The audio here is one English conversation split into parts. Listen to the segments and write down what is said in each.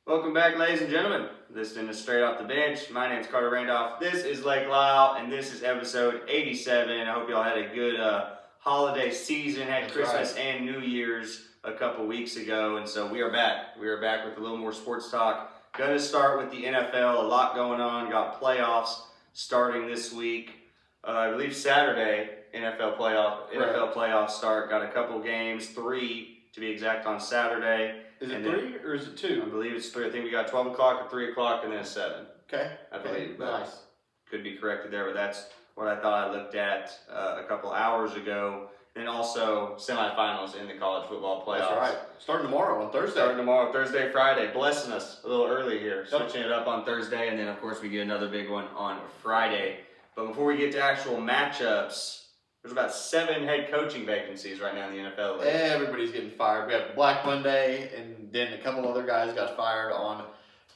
Welcome back, ladies and gentlemen. Listening to Straight Off the Bench. My name's Carter Randolph. This is Lake Lyle, and this is episode 87. I hope y'all had a good holiday season. Had Christmas and New Year's a couple weeks ago, and so we are back. We are back with a little more sports talk. Going to start with the NFL. A lot going on. Got playoffs starting this week. I believe Saturday, NFL playoffs start. Got a couple games, 3 to be exact, on Saturday. Is it 3 or is it 2? I believe it's 3. I think we got 12 o'clock or 3 o'clock and then a 7. Okay. I believe. Nice. Could be corrected there, but that's what I thought I looked at a couple hours ago. And also semifinals in the college football playoffs. That's right. Starting tomorrow on Thursday. Starting tomorrow, Thursday, Friday. Blessing us a little early here. Switching it up on Thursday, and then of course we get another big one on Friday. But before we get to actual matchups, there's about 7 head coaching vacancies right now in the NFL league. Everybody's getting fired. We have Black Monday, and then a couple other guys got fired on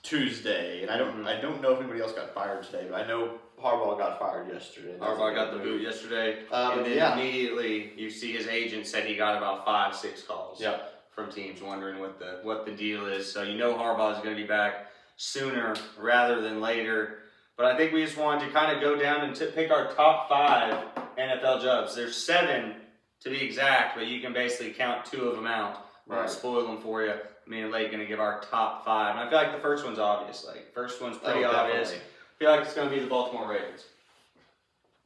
Tuesday. And I don't know if anybody else got fired today, but I know Harbaugh got fired yesterday. Harbaugh got the boot yesterday, and then immediately you see his agent said he got about 5-6 calls from teams wondering what the deal is. So you know Harbaugh is going to be back sooner rather than later. But I think we just wanted to kind of go down and pick our top 5 NFL jobs. There's 7 to be exact, but you can basically count 2 of them out. Right. Spoil them for you. Me and Lake going to give our top 5. And I feel like the first one's obvious. First one's pretty obvious. Definitely. I feel like it's going to be the Baltimore Ravens.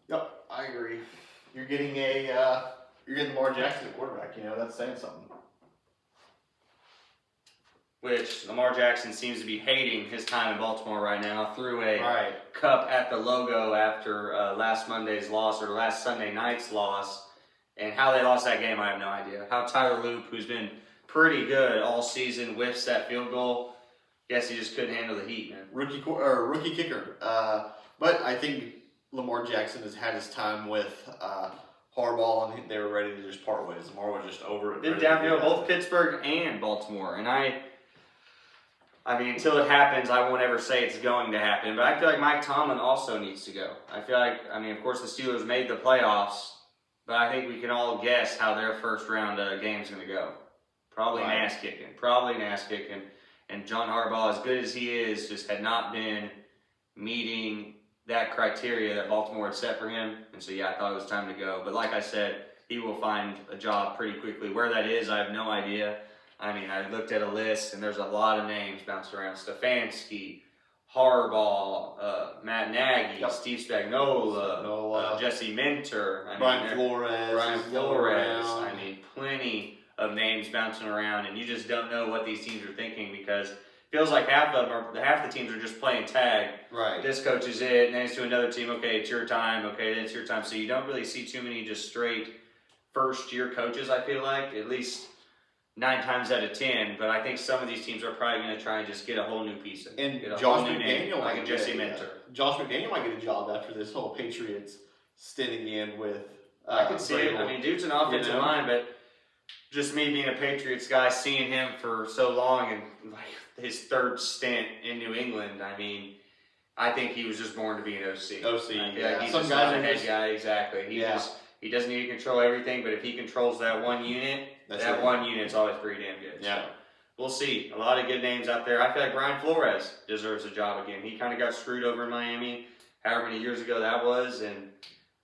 Yep, I agree. You're getting Lamar Jackson at quarterback. You know, that's saying something. Which Lamar Jackson seems to be hating his time in Baltimore right now. Threw a cup at the logo after last Monday's loss or last Sunday night's loss. And how they lost that game, I have no idea. How Tyler Loop, who's been pretty good all season, whiffs that field goal. Guess he just couldn't handle the heat, man. Rookie kicker. But I think Lamar Jackson has had his time with Harbaugh, and they were ready to just part ways. Lamar was just over it. They're downhill, both Pittsburgh and Baltimore. And I mean, until it happens, I won't ever say it's going to happen. But I feel like Mike Tomlin also needs to go. I feel like, of course, the Steelers made the playoffs, but I think we can all guess how their first round game is going to go. Probably ass kicking. And John Harbaugh, as good as he is, just had not been meeting that criteria that Baltimore had set for him. And so, I thought it was time to go. But like I said, he will find a job pretty quickly. Where that is, I have no idea. I looked at a list, and there's a lot of names bounced around. Stefanski, Harbaugh, Matt Nagy, Steve Spagnuolo, Jesse Minter, Brian Flores. Plenty of names bouncing around, and you just don't know what these teams are thinking because it feels like half the teams are just playing tag. Right. This coach is it, and then it's to another team. Okay, it's your time. Okay, then it's your time. So you don't really see too many just straight first-year coaches. I feel like at least 9 times out of 10, but I think some of these teams are probably going to try and just get a whole new piece of and get a Josh whole new McDaniel name, like a Jesse Minter. Josh McDaniel might get a job after this whole Patriots stint in the end with. I can see it. Dude's an offensive mind, but just me being a Patriots guy, seeing him for so long and his 3rd stint in New England, I think he was just born to be an OC. He's some guys are head guy, exactly. He doesn't need to control everything, but if he controls that one unit, one unit's always pretty damn good. Yeah. So we'll see. A lot of good names out there. I feel like Brian Flores deserves a job again. He kind of got screwed over in Miami, however many years ago that was, and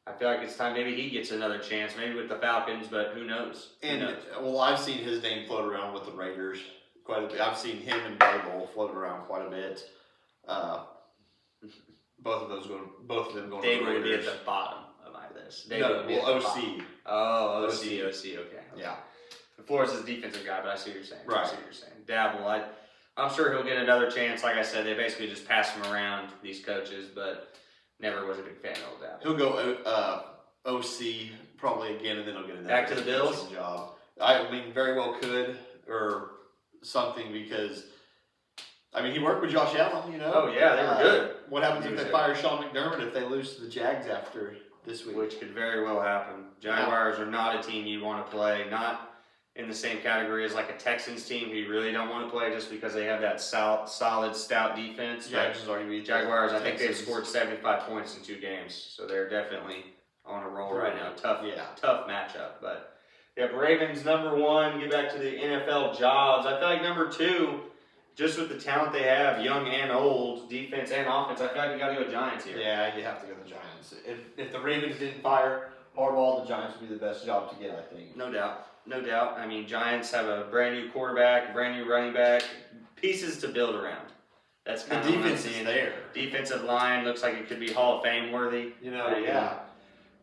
I feel like it's time maybe he gets another chance, maybe with the Falcons, but who knows? I've seen his name float around with the Raiders quite a bit. I've seen him and Dable float around quite a bit. Both of them going to the Raiders. Dable would be at the bottom of my list. OC. Oh, OC, okay. Yeah. Flores is a defensive guy, but I see what you're saying. Right. I see what you're saying. Dabble, I'm sure he'll get another chance. Like I said, they basically just pass him around, these coaches, but never was a big fan of Dabble. He'll go OC probably again, and then he'll get another back to the Bills job. Very well could or something because he worked with Josh Allen. Oh yeah, they were good. What happens if they fire Sean McDermott if they lose to the Jags after this week? Which could very well happen. Jaguars are not a team you want to play. Not in the same category as like a Texans team who you really don't want to play just because they have that solid, stout defense. Jaguars, I think they've scored 75 points in 2 games, so they're definitely on a roll right now. Tough matchup. But Ravens number 1. Get back to the NFL jobs. I feel like number 2, just with the talent they have, young and old, defense and offense, I feel like you got to go Giants here. Yeah, you have to go the Giants. If the Ravens didn't fire Harbaugh, the Giants would be the best job to get, I think. No doubt. No doubt. I mean, Giants have a brand new quarterback, a brand new running back, pieces to build around. That's The kind of defense is there. Defensive line looks like it could be Hall of Fame worthy. Yeah.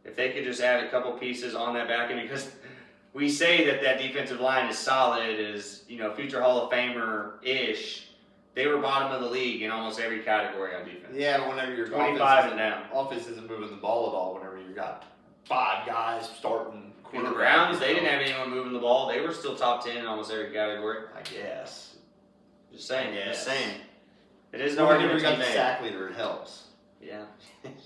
If they could just add a couple pieces on that back end, because we say that defensive line is solid, is future Hall of Famer-ish. They were bottom of the league in almost every category on defense. Yeah, but whenever your 25 and down. Offense isn't moving the ball at all. Whenever you got 5 guys starting. And the Browns, they didn't have anyone moving the ball. They were still top 10 in almost every category. I guess. Just saying. Yes. Just saying. It is No, no whenever argument you got to the be made. sack leader, it helps. Yeah.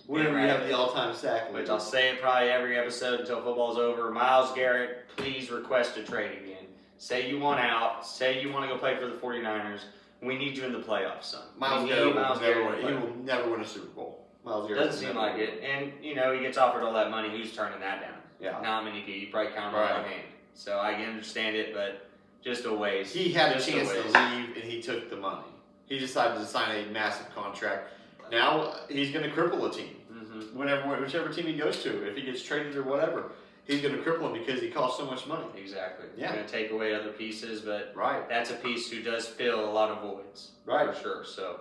Whenever Yeah, you right. have the all-time sack leader. Which I'll say it probably every episode until football's over. Myles Garrett, please request a trade again. Say you want out. Say you want to go play for the 49ers. We need you in the playoffs, son. Miles We Garrett need will Myles never Garrett win. in He the will never win a Super Bowl. Miles playoffs. Garrett Doesn't seem like it. And, he gets offered all that money. Who's turning that down? Yeah. Not many people. You probably count on Right. one hand. So I can understand it, but just a waste. He had a Just chance to waste. leave, and he took the money. He decided to sign a massive contract. Now he's going to cripple a team. Mm-hmm. Whichever team he goes to, if he gets traded or whatever, he's going to cripple him because he costs so much money. Exactly. Yeah. Going to take away other pieces, but Right. that's a piece who does fill a lot of voids. Right. For sure. So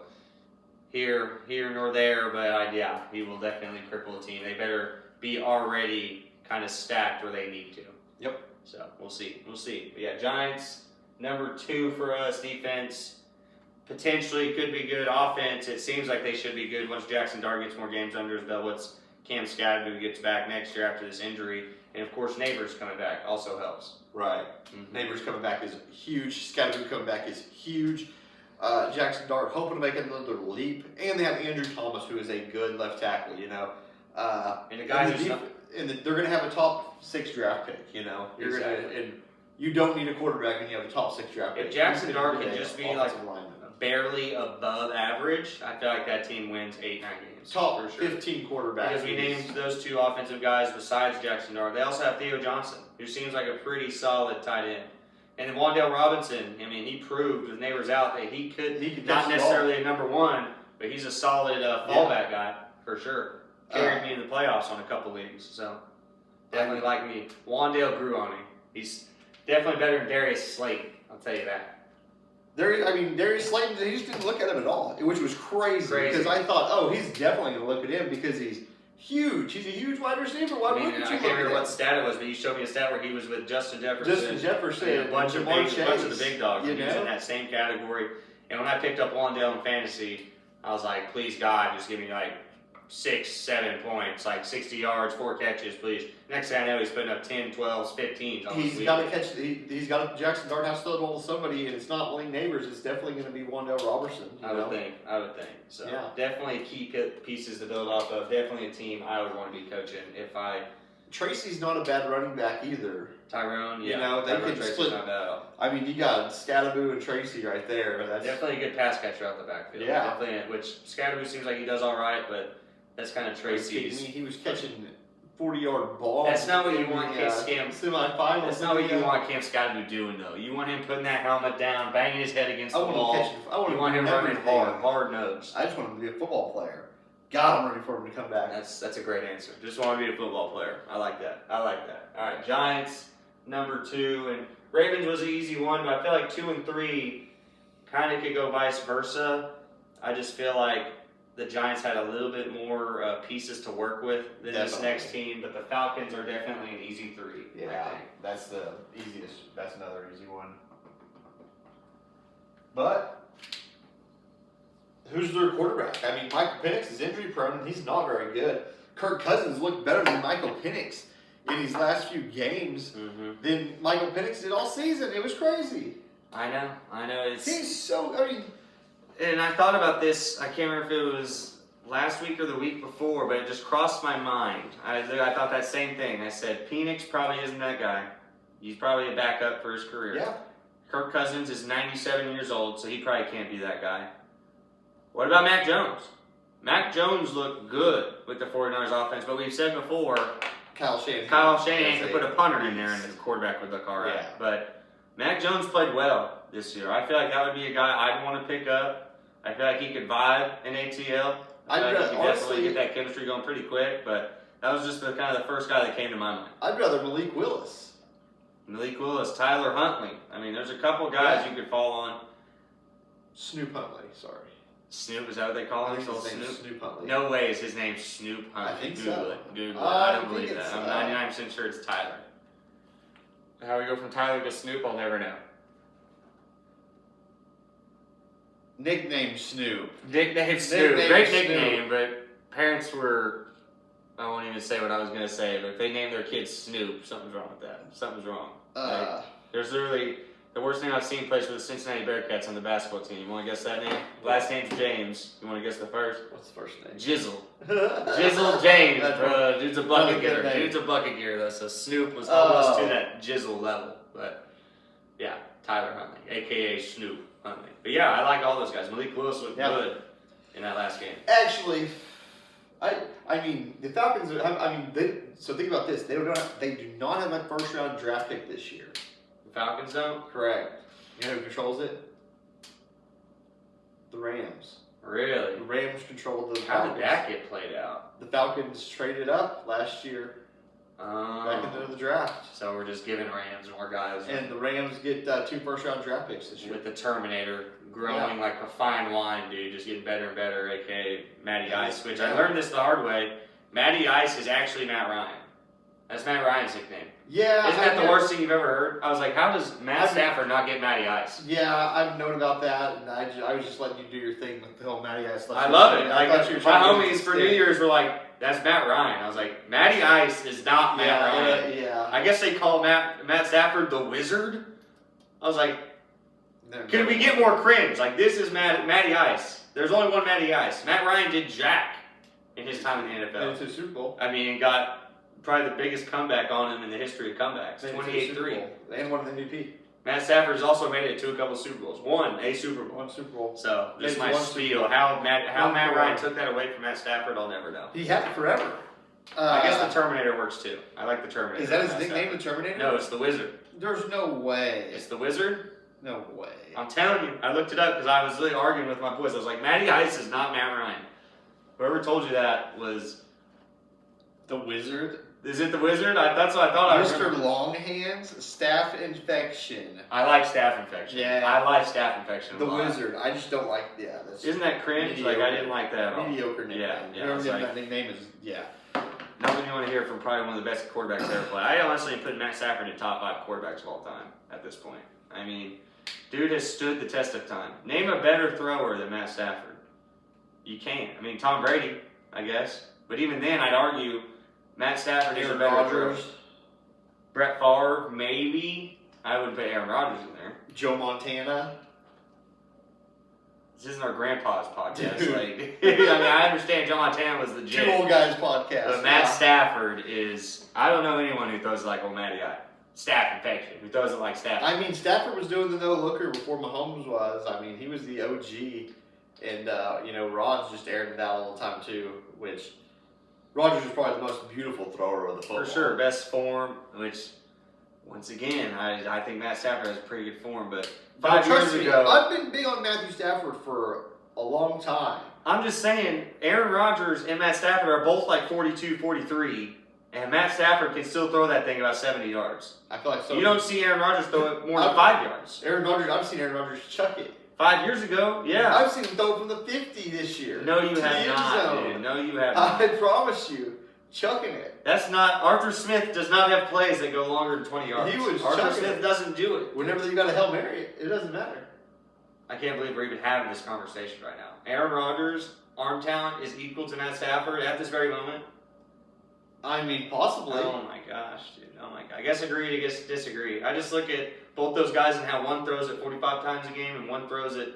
here nor there, but yeah, he will definitely cripple a team. They better be already kind of stacked where they need to. Yep. So we'll see. We'll see. But yeah, Giants, number 2 for us, defense. Potentially could be good. Offense, it seems like they should be good once Jackson Dart gets more games under his belt. Once Cam Scadaboo gets back next year after this injury. And of course, Neighbors coming back also helps. Right. Mm-hmm. Neighbors coming back is huge. Scadaboo coming back is huge. Jackson Dart hoping to make another leap. And they have Andrew Thomas, who is a good left tackle, And a guy who's not, they're going to have a top 6 draft pick, Exactly. And you don't need a quarterback when you have a top 6 draft pick. If Jackson You Dart need can a just be offensive lineman. barely above average, I feel like that team wins 8-9 games. Top for sure. 15 quarterback. Because we named those 2 offensive guys besides Jackson Dart. They also have Theo Johnson, who seems like a pretty solid tight end. And then Wan'Dale Robinson, he proved with Neighbors out that he could not catch the necessarily a number 1, but he's a solid fallback guy for sure. Carried me in the playoffs on a couple leagues, so definitely like me. Wan'Dale grew on me. He's definitely better than Darius Slayton, I'll tell you that. Darius Slayton, he just didn't look at him at all, which was crazy. Because I thought, he's definitely going to look at him because he's huge. He's a huge wide receiver. Why wouldn't you I look can't at remember him? what stat it was, but you showed me a stat where he was with Justin Jefferson. And a bunch of the big dogs. He was in that same category. And when I picked up Wan'Dale in fantasy, I was like, please God, just give me 6, 7 points, 60 yards, 4 catches, please. Next thing I know, he's putting up 10, 12s, 15s. He's got to catch. He's got to. Jackson Dart has to throw the ball to somebody, and it's not Lane Neighbors. It's definitely going to be Wan'Dale Robertson. I would think. So Yeah. definitely key pieces to build off of. Definitely a team I would want to be coaching if I. Tracy's not a bad running back either. Tyrone, They Tyrone could Tracy's split. not bad at all. You got Scadaboo and Tracy right there. That's Definitely a good pass catcher out the backfield. Yeah. Definitely, which Scadaboo seems like he does all right, but that's kind of Tracy's. He was catching 40-yard balls. That's not what you want Cam. Semifinals. That's not what you want Cam Scadaboo doing though. You want him putting that helmet down, banging his head against the wall. You want him running hard nose. I just want him to be a football player. God, I'm ready for him to come back. That's a great answer. Just want to be a football player. I like that. All right, Giants number 2, and Ravens was an easy one, but I feel like 2 and 3 kind of could go vice versa. I just feel like the Giants had a little bit more pieces to work with than this next team, but the Falcons are definitely an easy 3. Yeah, I think. that's the easiest. That's another easy one. But who's their quarterback? Michael Penix is injury prone and he's not very good. Kirk Cousins looked better than Michael Penix in his last few games than Michael Penix did all season. It was crazy. I know. He's so. And I thought about this. I can't remember if it was last week or the week before, but it just crossed my mind. I thought that same thing. I said, Penix probably isn't that guy. He's probably a backup for his career. Yeah. Kirk Cousins is 97 years old, so he probably can't be that guy. What about Mac Jones? Mac Jones looked good with the 49ers offense, but we've said before, Kyle Shanahan could put a punter in there and the quarterback would look all right. Yeah. But Mac Jones played well. this year. I feel like that would be a guy I'd want to pick up. I feel like he could vibe in ATL. I feel like he could definitely get that chemistry going pretty quick, but that was just the first guy that came to my mind. I'd rather Malik Willis. Malik Willis, Tyler Huntley. I mean, there's a couple guys you could fall on. Snoop Huntley, sorry. Snoop, is that what they call him? Snoop Huntley. No way is his name Snoop Huntley. I think Google so. it. Google it. I don't believe that. I'm 99% sure it's Tyler. How we go from Tyler to Snoop, I'll never know. Nickname Snoop. Nickname Snoop. Great nickname, but parents were, I won't even say what I was going to say, but if they named their kid Snoop, something's wrong with that. Something's wrong. There's literally, the worst thing I've seen plays for the Cincinnati Bearcats on the basketball team. You want to guess that name? Last name's James. You want to guess the first? What's the first name? Jizzle. Jizzle James, bro. Dude's a bucket getter. Dude's a bucket getter, though. So Snoop was almost to that Jizzle level. But, yeah, Tyler Huntley, a.k.a. Snoop Huntley. But, yeah, I like all those guys. Malik Willis looked good in that last game. Actually, I mean, the Falcons, so think about this. They do not have a first-round draft pick this year. The Falcons don't? Correct. You know who controls it? The Rams. Really? The Rams control the Falcons. How did that get played out? The Falcons traded up last year. Back into the draft. So we're just giving Rams more guys. And the Rams get 2 first-round draft picks this year. With the Terminator growing like a fine wine, dude. Just getting better and better, a.k.a. Matty Ice. Which I learned this the hard way. Matty Ice is actually Matt Ryan. That's Matt Ryan's nickname. Yeah. Isn't that the worst thing you've ever heard? I was like, how does Matt Stafford not get Matty Ice? Yeah, I've known about that, and I was just letting you do your thing with the whole Matty Ice. I love it. Like, my homies for New Year's were like, that's Matt Ryan. I was like, Matty Ice is not Matt Ryan. Yeah. I guess they call Matt Stafford the Wizard. I was like, could we get more cringe? Like, this is Matty Ice. There's only one Matty Ice. Matt Ryan did jack in his time in the NFL. Into the Super Bowl. I mean, got probably the biggest comeback on him in the history of comebacks. 28-3. And won the MVP. Matt Stafford's also made it to a couple Super Bowls. Won a Super Bowl. One Super Bowl. So, this is my spiel. How Matt Ryan took that away from Matt Stafford, I'll never know. He had it forever. I guess the Terminator works too. I like the Terminator. Is that his nickname, the Terminator? No, it's the Wizard. There's no way. It's the Wizard? No way. I'm telling you. I looked it up because I was really arguing with my boys. I was like, Matty Ice is not Matt Ryan. Whoever told you that was... The Wizard? Is it the Wizard? That's what I thought. Mr. Longhands, staph infection. I like staph infection. Yeah. I like staph infection The Wizard. I just don't like, that's... Isn't that cringe? Mediocre. Like, I didn't like that at all. Mediocre nickname. Yeah. Whoever gave that nickname is, Nothing you want to hear from probably one of the best quarterbacks ever played. I honestly put Matt Stafford in top 5 quarterbacks of all time at this point. I mean, dude has stood the test of time. Name a better thrower than Matt Stafford. You can't. I mean, Tom Brady, I guess. But even then, I'd argue Matt Stafford is a better thrower. Brett Favre, maybe. I would put Aaron Rodgers in there. Joe Montana. This isn't our grandpa's podcast. Like, I mean, I understand Joe Montana was the legit. 2 old guys podcast. But Matt Stafford is, I don't know anyone who throws it like old Matty Ice. Staph infection, who throws it like Stafford. I mean, Stafford was doing the no-looker before Mahomes was. I mean, he was the OG. And, Rodgers just aired it out all the time, too, which Rodgers is probably the most beautiful thrower of the football. For sure, best form, which, once again, I think Matt Stafford has pretty good form, but 5 years ago... I've been big on Matthew Stafford for a long time. I'm just saying, Aaron Rodgers and Matt Stafford are both like 42, 43, and Matt Stafford can still throw that thing about 70 yards. I feel like so. You don't see Aaron Rodgers throw it more than 5 yards. I've seen Aaron Rodgers chuck it. 5 years ago, yeah. I've seen him throw it from the 50 this year. No, you have not, dude. No, you have not. I promise you. Chucking it. That's not... Arthur Smith does not have plays that go longer than 20 yards. He was Arthur Smith doesn't do it. Whenever you got a Hail Mary, it doesn't matter. I can't believe we're even having this conversation right now. Aaron Rodgers' arm talent is equal to Matt Stafford at this very moment. I mean, possibly. Oh my gosh, dude. Oh my god. I guess agree to disagree. I just look at both those guys and how one throws it 45 times a game and one throws it...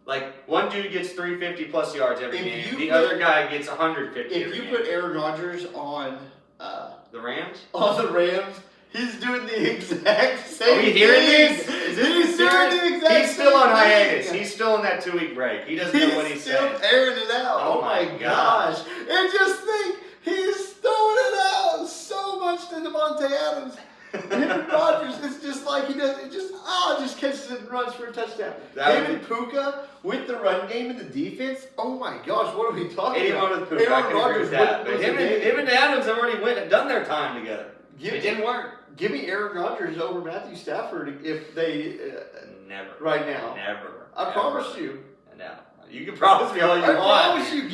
Like, one dude gets 350 plus yards every game. The other guy gets 150 every game. If you put Aaron Rodgers on... the Rams? On the Rams, he's doing the exact same thing. Are we hearing these? He's doing the exact same He's still on thing. hiatus. He's still on that 2-week break. He doesn't know what he's saying. He's still airing it out. Oh my gosh. And just think, he's throwing it out so much to Devontae Adams. Aaron Rodgers is just like he does. It just catches it and runs for a touchdown. David Puka with the run game and the defense. Oh my gosh, what are we talking about? Anyone with Puka, I can agree with that. But him and Adams have already went and done their time together. It didn't work. Give me Aaron Rodgers over Matthew Stafford if they never right now. Never. I promise you. No, you can promise me all you want. I promise you.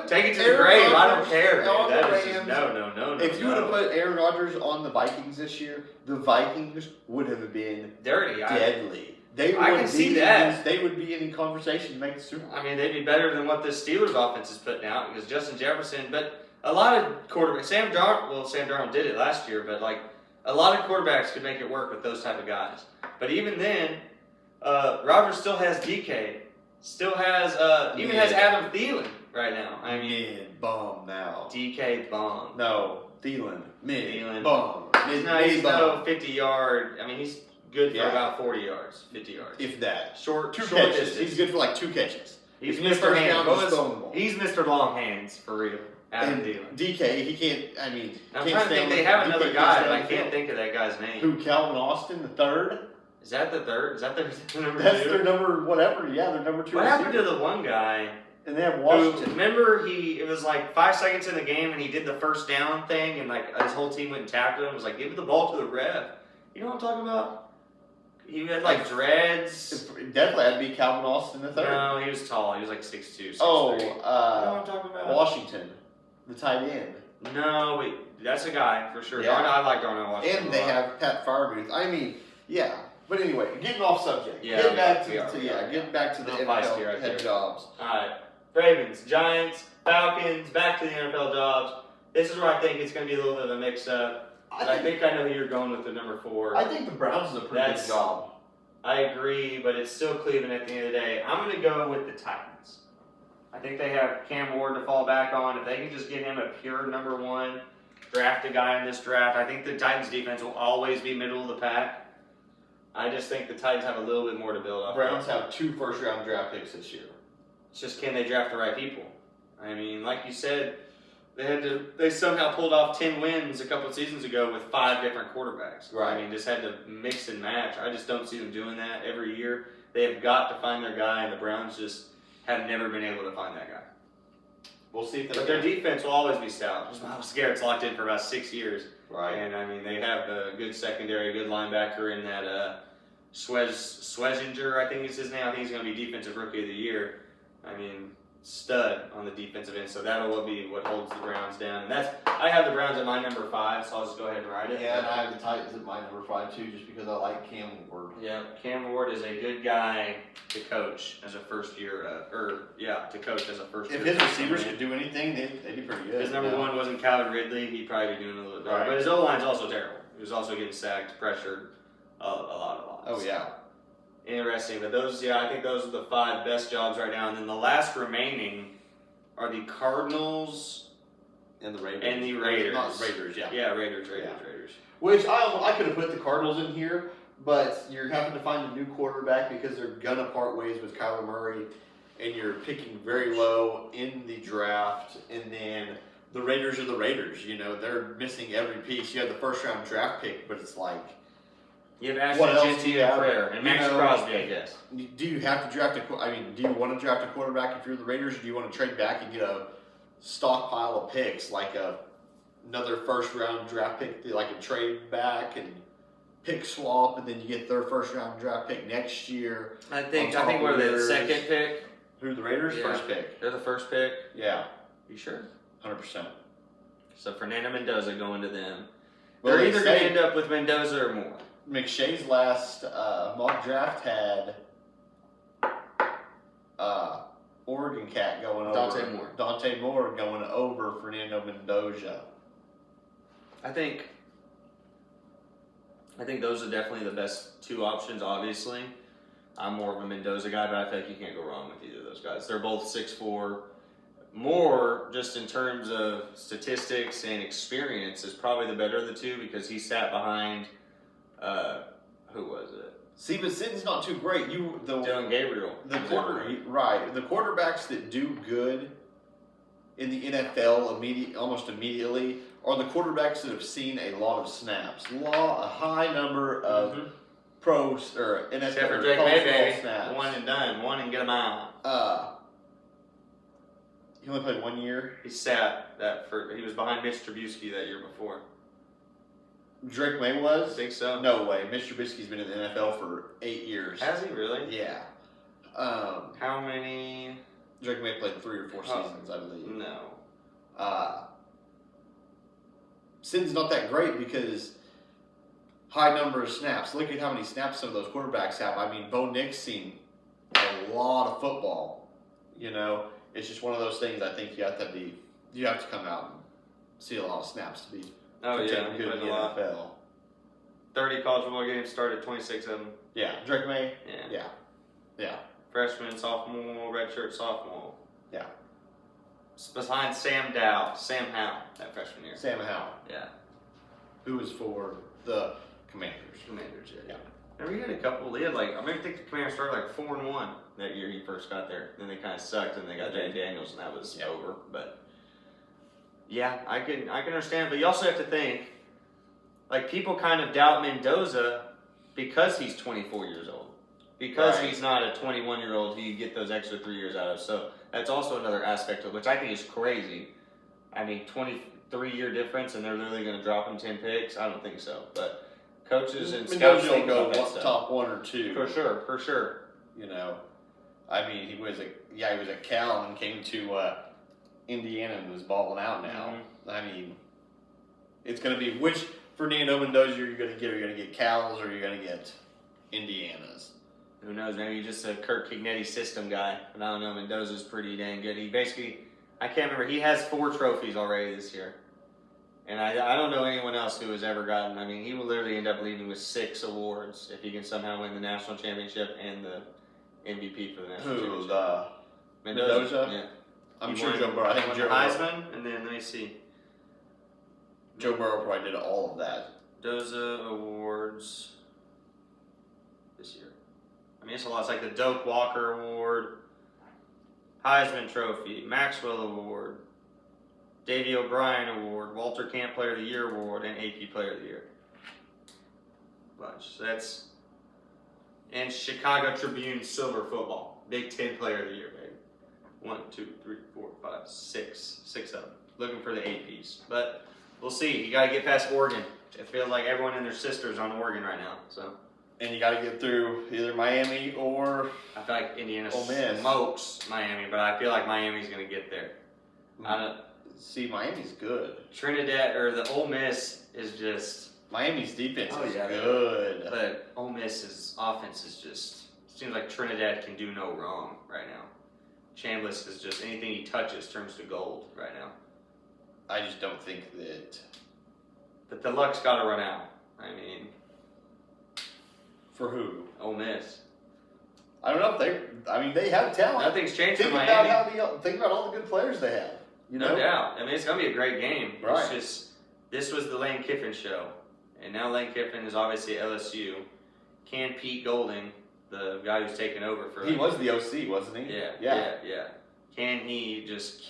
Take it to the grave. I don't care. On That the is just, Rams. no. If you would have put Aaron Rodgers on the Vikings this year, the Vikings would have been dirty, deadly. They would I can see that. They would be in conversation to make the Super Bowl. I mean, they'd be better than what the Steelers offense is putting out because Justin Jefferson. But a lot of quarterbacks, Sam Darnold did it last year, but like a lot of quarterbacks could make it work with those type of guys. But even then, Rodgers still has DK, still has even has Adam Thielen right now. I mean, bomb now. DK bomb. No, Thielen Thielen. bomb. He's no 50-yard. I mean, he's good for about 40 yards, 50 yards. If that. Short catches. distance. He's good for like 2 catches. He's Mr. Mr. Hands. He's Mr. Long Hands for real. Adam Thielen. DK, he can't. I mean, I'm trying to think. They have another guy, but I can't think of that guy's name. Who? Calvin Austin, the third. Is that the third? Is that their number 2? That's their number whatever. Yeah, their number 2. What happened to the one guy? And they have Washington. Remember, it was like 5 seconds in the game, and he did the first down thing, and like his whole team went and tackled him. It was like, give the ball to the ref. You know what I'm talking about? He had like dreads. Definitely had to be Calvin Austin the third. No, he was tall. He was like 6'2", 6'3". You know what I'm talking about? Washington, the tight end. No, wait, that's a guy for sure. Yeah. I like Darnell Washington. And they have Pat Freiermuth. I mean, yeah. But anyway, getting off subject. Yeah, getting back to the Little feisty NFL right head there. jobs. All right, Ravens, Giants, Falcons, back to the NFL jobs. This is where I think it's going to be a little bit of a mix-up. I think I know who you're going with the number 4. I think the Browns is a pretty good job. I agree, but it's still Cleveland at the end of the day. I'm going to go with the Titans. I think they have Cam Ward to fall back on. If they can just get him a pure number 1, draft a guy in this draft, I think the Titans defense will always be middle of the pack. I just think the Titans have a little bit more to build off. Browns have 2 first-round draft picks this year. It's just, can they draft the right people? I mean, like you said, they somehow pulled off 10 wins a couple of seasons ago with 5 different quarterbacks. Right. I mean, just had to mix and match. I just don't see them doing that every year. They have got to find their guy, and the Browns just have never been able to find that guy. We'll see if they But their defense will always be stout. Myles Garrett's locked in for about 6 years. Right. And, I mean, they have a good secondary, a good linebacker in that Schwezinger, I think is his name. I think he's going to be Defensive Rookie of the Year. I mean, stud on the defensive end. So that'll be what holds the Browns down. And I have the Browns at my number 5, so I'll just go ahead and write it. Yeah, and I have the Titans at my number 5 too, just because I like Cam Ward. Yeah, Cam Ward is a good guy to coach as a first year, to coach as a first year. If his receivers could do anything, they'd be pretty good. If his number 1 wasn't Calvin Ridley, he'd probably be doing a little bit better. Right. But his O-line's also terrible. He was also getting sacked, pressured a lot. Oh, yeah. Interesting. But I think those are the 5 best jobs right now. And then the last remaining are the Cardinals and the Raiders. Not Raiders, yeah. Yeah, Raiders. Which I could have put the Cardinals in here, but you're having to find a new quarterback because they're going to part ways with Kyler Murray, and you're picking very low in the draft, and then the Raiders are the Raiders. You know, they're missing every piece. You have the first-round draft pick, but it's like... You have Ashton Genty and Prayer, and Max Crosby, I guess. Do you have to draft do you want to draft a quarterback if you're the Raiders, or do you want to trade back and get a stockpile of picks, like another first-round draft pick, like a trade back and pick swap, and then you get their first-round draft pick next year? I think we're the second pick. Who are the Raiders? Yeah. First pick. They're the first pick? Yeah. You sure? 100%. So Fernando Mendoza going to them. Well, they're either going to end up with Mendoza or Moore. McShay's last mock draft had Oregon cat going over. Dante Moore going over Fernando Mendoza. I think those are definitely the best 2 options, obviously. I'm more of a Mendoza guy, but I feel like you can't go wrong with either of those guys. They're both 6'4". Moore, just in terms of statistics and experience, is probably the better of the 2 because he sat behind... who was it? See, but Sitton's not too great. Dylan Gabriel. The quarterbacks that do good in the NFL almost immediately are the quarterbacks that have seen a lot of snaps, a high number of pros or NFL Except for or Drake college May, football baby. snaps. One and done. One and get him out. He only played 1 year. He sat that for. He was behind Mitch Trubisky that year before. Drake May I was? think so. No way. Mr. Trubisky's been in the NFL for 8 years. Has he really? Yeah. How many? Drake May played 3 or 4 seasons, I believe. No. Sin's not that great because high number of snaps. Look at how many snaps some of those quarterbacks have. I mean, Bo Nix seen a lot of football. You know, it's just one of those things. I think you have to come out and see a lot of snaps to be Oh yeah, considered he good played in a the lot. NFL. 30 college football games, started 26 of them. Yeah, Drake May. Yeah. Yeah. Freshman, sophomore, redshirt sophomore. Yeah. Behind Sam Howell, that freshman year. Sam Howell, Yeah. who was for the Commanders. Commanders, yeah. Yeah. Remember, he had a couple. They had like I think the Commanders started like 4-1 that year he first got there. Then they kind of sucked, and they got Jay Daniels, and that was over. But yeah, I can understand. But you also have to think, like people kind of doubt Mendoza because he's 24 years old. Because Right. he's not a 21-year-old, you get those extra 3 years out of. So that's also another aspect of which I think is crazy. I mean, 23-year difference, and they're literally going to drop him 10 picks. I don't think so, but coaches and scouts Mendoza think will about that go stuff. top 1 or 2. For sure. You know, I mean, he was at Cal and came to Indiana and was balling out now. Mm-hmm. I mean, it's going to be which Fernando Mendoza you're going to get. Are you going to get Cal's or are you going to get Indiana's? Who knows? Maybe he's just a Kirk Kignetti system guy. But I don't know. Mendoza's pretty dang good. He basically, I can't remember. He has 4 trophies already this year. And I don't know anyone else who has ever gotten. I mean, he will literally end up leaving with 6 awards if he can somehow win the national championship and the MVP for the national Who's championship. Mendoza? Yeah. I'm He sure won- Joe Burrow. I he think won Joe the Burrow, Heisman, and then let me see. Joe Burrow probably did all of that. Mendoza awards this year. I mean, it's a lot. It's like the Doak Walker Award, Heisman Trophy, Maxwell Award, Davey O'Brien Award, Walter Camp Player of the Year Award, and AP Player of the Year. Bunch. So that's and Chicago Tribune Silver Football, Big Ten Player of the Year, baby. 1, 2, 3, 4, 5, 6 of them. Looking for the APs, but we'll see. You got to get past Oregon. It feels like everyone and their sisters on Oregon right now. So. And you got to get through either Miami or I feel like Indiana Ole Miss. smokes Miami, but I feel like Miami's going to get there. I don't. See, Miami's good. Trinidad or the Ole Miss is just, Miami's defense Oh, is yeah. good. but Ole Miss's offense is just seems like Trinidad can do no wrong right now. Chambliss is just anything he touches turns to gold right now. I just don't think that But the luck's got to run out. I mean, for who. Ole Miss. I don't know if they have talent. Nothing's changed for Think Miami. think about all the good players they have. You know? No doubt. I mean, it's going to be a great game. Right. It's just, this was the Lane Kiffin show. And now Lane Kiffin is obviously at LSU. Can Pete Golding, the guy who's taken over for He was the OC, wasn't he? Yeah. Can he just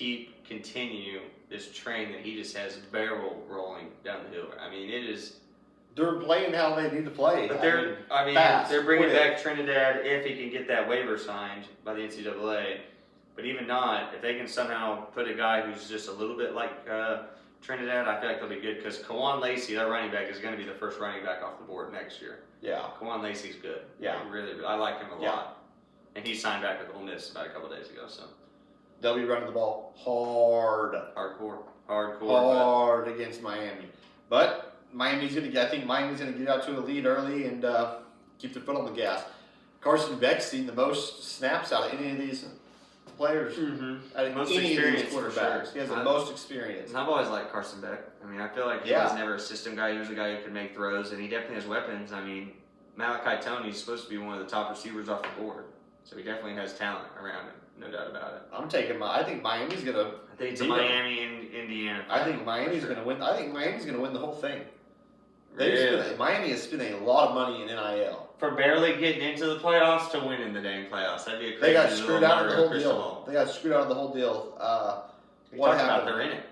continue this train that he just has barrel rolling down the hill? I mean, it is. They're playing how they need to play. But fast, they're bringing quick. back Trinidad if he can get that waiver signed by the NCAA. But even not, if they can somehow put a guy who's just a little bit like Trinidad, I feel like they'll be good because Kawan Lacey, their running back, is going to be the first running back off the board next year. Yeah. Kawan Lacey's good. Yeah. Really, I like him a Yeah. lot. And he signed back with Ole Miss about a couple days ago, so They'll be running the ball hard. hardcore. Against Miami. But I think Miami's going to get out to a lead early and keep their foot on the gas. Carson Beck's seen the most snaps out of any of these players. Mm-hmm. Out of Most any of these experience, for quarterbacks. sure. He has the most experience. And I've always liked Carson Beck. I mean, I feel like he was never a system guy. He was a guy who could make throws, and he definitely has weapons. I mean, Malachi Tony's supposed to be one of the top receivers off the board, so he definitely has talent around him, no doubt about it. I think Miami's going to. I think it's a Beat him. Miami and Indiana. I think final, Miami's for sure. going to win. I think Miami's going to win the whole thing. Really? Miami is spending a lot of money in NIL. For barely getting into the playoffs to winning the dang playoffs. That'd be a crazy They got little screwed out of the Mario whole Cristobal. deal. They got screwed out of the whole deal. We What talked about happened? they're in it.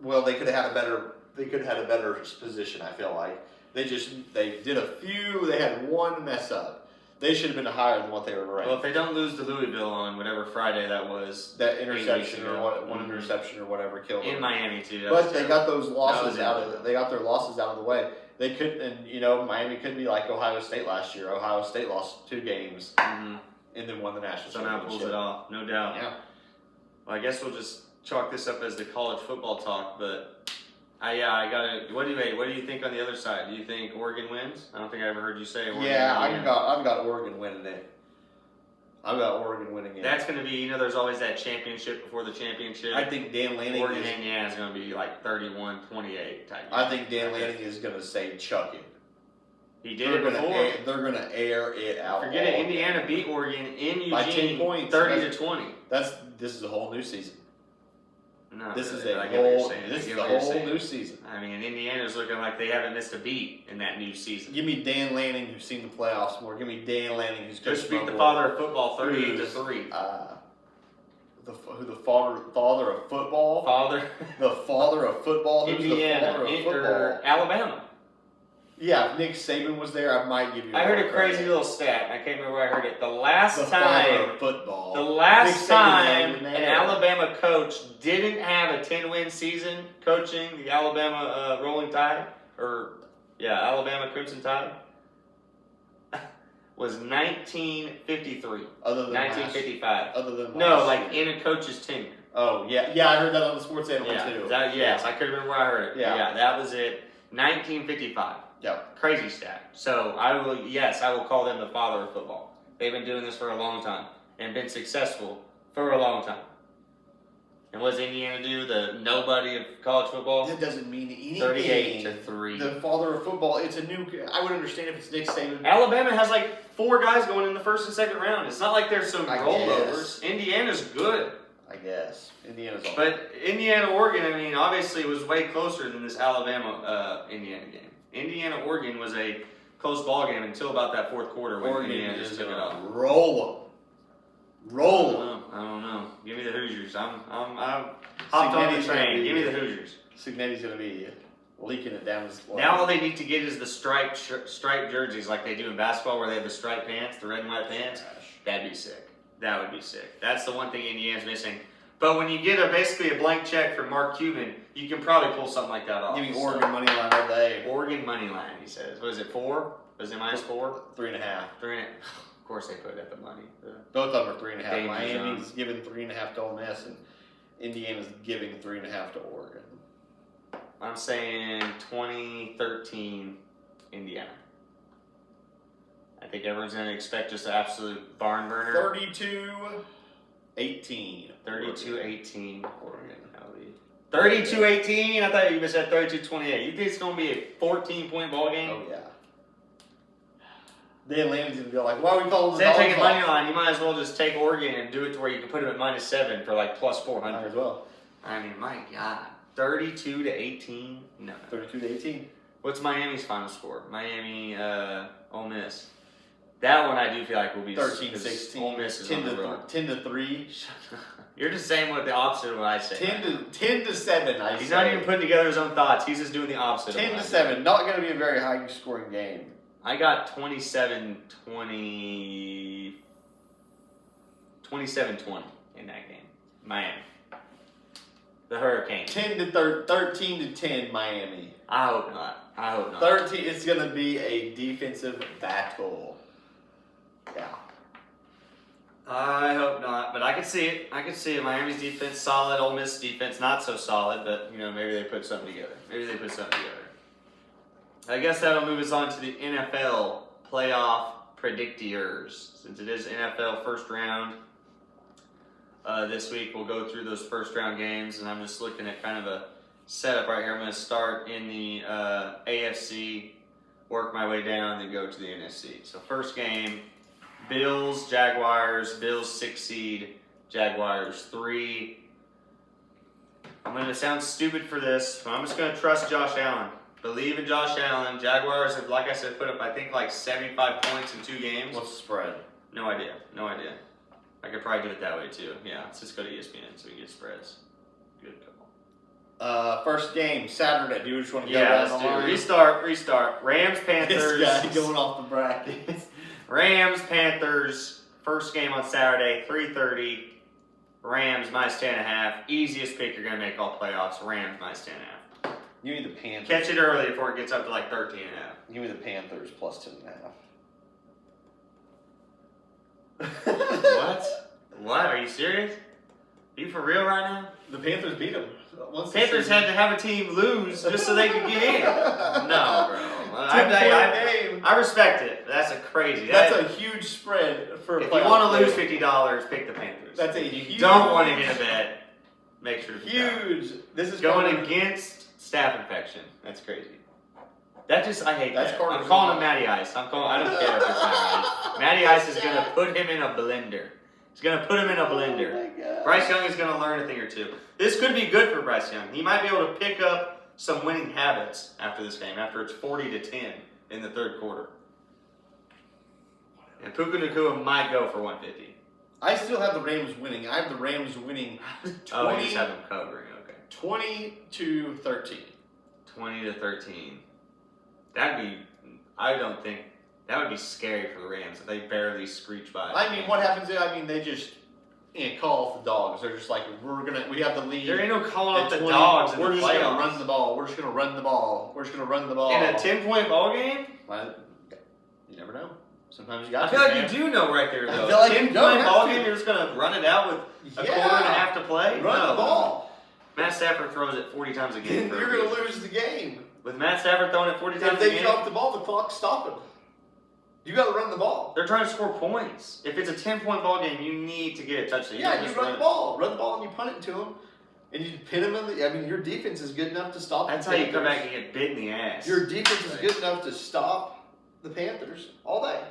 Well, they could have had a better. They could have had a better position. I feel like they did a few. They had one mess up. They should have been higher than what they were ranked. Well, if they don't lose to Louisville on whatever Friday that was, That interception or one interception or whatever killed them. in Miami too. But they got those losses out out of. They got their losses out of the way. They could, and Miami could be like Ohio State last year. Ohio State lost 2 games and then won the national Somehow championship. pulls it off, no doubt. Yeah. Well, I guess we'll just chalk this up as the college football talk, but I gotta. What do you think on the other side? Do you think Oregon wins? I don't think I ever heard you say Oregon. Yeah, I've got Oregon winning it. I've got Oregon winning it. That's going to be, there's always that championship before the championship. I think Dan Lanning Oregon, Indiana is going to be like 31-28 type. I think Dan Lanning is going to say chuck it. He did it before. They're going to air it out. Forget it. Indiana beat Oregon in Eugene by 10 points, 30-20. This is a whole new season. No, this is a a whole. This is a whole new season. I mean, Indiana's looking like they haven't missed a beat in that new season. Give me Dan Lanning, who's seen the playoffs more. Give me Dan Lanning, who's just beat the father of football 38-3. The father of football. The father of football. Who's Indiana, the father of football? Alabama. Yeah, if Nick Saban was there, I might give you. I heard a crazy little stat. I can't remember where I heard it. The last father of football. The last time an Alabama coach didn't have a 10-win season coaching the Alabama Rolling Tide, Alabama Crimson Tide, was 1953. Other than 1955. Other than in a coach's tenure. Oh yeah, I heard that on the Sports Animal too. Yes, I couldn't remember where I heard it. Yeah, that was it. 1955. Yep. Crazy stat. So I will call them the father of football. They've been doing this for a long time and been successful for a long time. And what does Indiana do? The nobody of college football? That doesn't mean anything. 38-3. The father of football. It's a new. I would understand if it's Nick Saban. Alabama has like 4 guys going in the first and second round. It's not like there's some rollovers. Indiana's good. I guess Indiana's all. But Indiana Oregon, I mean, obviously was way closer than this Alabama Indiana game. Indiana Oregon was a close ball game until about that fourth quarter when Indiana just took it off. Roll them. I don't know. Give me the Hoosiers. I'm hopped on the train. Give me the Hoosiers. Signetti's gonna be leaking it down his leg. Now all they need to get is the striped jerseys like they do in basketball, where they have the striped pants, the red and white pants. That'd be sick. That would be sick. That's the one thing Indiana's missing. But when you get basically a blank check from Mark Cuban, you can probably pull something like that off. Give me Oregon money line all day. Oregon money line, he says. What is it, 4? Was it minus 4? 3.5. 3.5. Of course they put at the money. Both of them are 3.5. Miami's Miami's giving 3.5 to Ole Miss, and Indiana's giving 3.5 to Oregon. I'm saying 2013 Indiana. I think everyone's going to expect just an absolute barn burner. 32-18. 32-18 Oregon. 32-18? I thought you said 32-28. You think it's going to be a 14-point ball game? Oh, yeah. Dan Lanning's going to be like, why are we calling instead of taking money line, you might as well just take Oregon and do it to where you can put them at -7 for like plus 400. Might as well. I mean, my God. 32-18? No. 32-18. What's Miami's final score? Miami, Ole Miss. That one I do feel like will be 13-16. Ole Miss is on the road. 10-3. You're just saying what the opposite of what I say. 10-7. He's not even putting together his own thoughts. He's just doing the opposite. 10-7. Not going to be a very high scoring game. I got 27-20 in that game. Miami. The Hurricanes. 13-10 Miami. I hope not. 13. It's going to be a defensive battle. Yeah. I hope not, but I can see it. Miami's defense solid, Ole Miss defense not so solid, but maybe they put something together. I guess that'll move us on to the NFL playoff predictors. Since it is NFL first round, this week we'll go through those first round games, and I'm just looking at kind of a setup right here. I'm going to start in the AFC, work my way down, and then go to the NFC. So first game. Bills, Jaguars, Bills 6 seed, Jaguars 3. I'm going to sound stupid for this, but I'm just going to trust Josh Allen. Believe in Josh Allen. Jaguars have, like I said, put up, I think, like 75 points in 2 games. What's the spread? No idea. I could probably do it that way, too. Yeah, let's just go to ESPN so we get spreads. Good call. First game Saturday. Do you just want to go Yeah, down let's the do line? restart. Rams, Panthers. This guy going off the brackets. Rams, Panthers. First game on Saturday, 3:30. Rams minus 10.5. Easiest pick you're gonna make all playoffs. Rams minus 10.5. Give me the Panthers. Catch it early before it gets up to like 13.5. Give me the Panthers plus 10.5. What? Are you serious? Are you for real right now? The Panthers beat them. Panthers had to have a team lose just so they could get in. No, bro. I respect it. That's a crazy. That's a huge spread for. If you want to lose $50, pick the Panthers. That's a if you huge. don't want to hit a bet, make sure to pick Huge. This is going against staph infection. That's crazy. I hate that. I'm calling him Matty Ice. I don't care if it's Matty Ice. Matty Ice is gonna put him in a blender. He's gonna put him in a blender. Oh my God. Bryce Young is gonna learn a thing or two. This could be good for Bryce Young. He might be able to pick up some winning habits after this game. After it's 40-10 in the third quarter, and Puka Nacua might go for 150. I still have the Rams winning. I have the Rams winning. 20, you just have them covering. Okay. 20-13. 20-13. That would be scary for the Rams if they barely screech by. I mean, what happens is, they just call off the dogs. They're just like, we have the lead. There ain't no calling off the dogs in the playoffs. We're just going to run the ball. We're just going to run the ball. In a 10-point ball game? Well, you never know. Sometimes you got I feel like you do know right there, though. I feel like 10-point ball game, you're just going to run it out with a quarter and a half to play? Run the ball. Matt Stafford throws it 40 times a game. You're going to lose the game. With Matt Stafford throwing it 40 times a game? If they drop the ball, the clock's stopping. You got to run the ball. They're trying to score points. If it's a 10-point ball game, you need to get a touchdown. You run the ball. Run the ball and you punt it to them. And you pin them in your defense is good enough to stop That's the how Panthers. you come back and get bit in the ass. Your defense is good enough to stop the Panthers all day.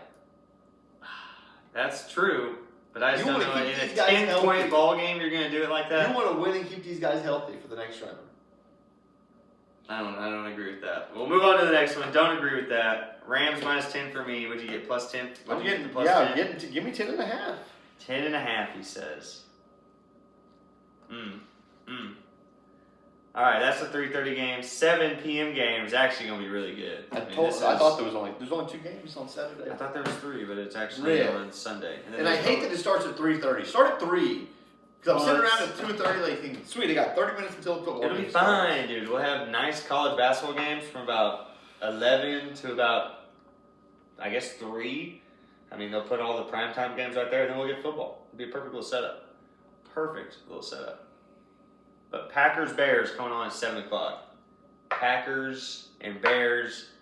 That's true. But I just don't know. In a 10-point 10-point ball game, you're going to do it like that? You want to win and keep these guys healthy for the next round. I don't agree with that. We'll move on to the next one. Don't agree with that. Rams minus 10 for me. What'd you get? Plus 10? I'm getting plus 10? Give me 10.5. 10.5, he says. All right, that's the 3:30 game. 7 p.m. game is actually going to be really good. I thought there's only 2 games on Saturday. I thought there was 3, but it's actually on Sunday. And I hate that it starts at 3:30. Start at 3. Because I'm sitting around at 2:30 like thinking, sweet, I got 30 minutes until the football It'll be fine, dude. We'll have nice college basketball games from about 11 to about, I guess, 3. I mean, they'll put all the primetime games right there, and then we'll get football. It'll be a perfect little setup. Perfect little setup. But Packers-Bears coming on at 7 o'clock. Packers and Bears.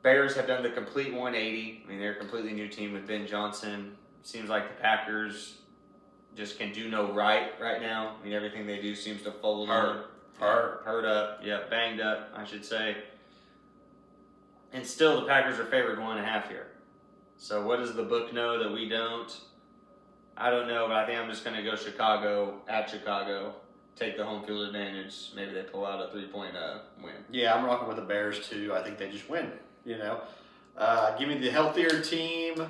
Bears have done the complete 180. I mean, they're a completely new team with Ben Johnson. Seems like the Packers just can do no right now. I mean, everything they do seems to fold in. Hurt up. Yeah, banged up, I should say. And still, the Packers are favored 1.5 here. So what does the book know that we don't? I don't know, but I think I'm just going to go Chicago at Chicago. Take the home field advantage. Maybe they pull out a 3-point win. Yeah, I'm rocking with the Bears too. I think they just win. Give me the healthier team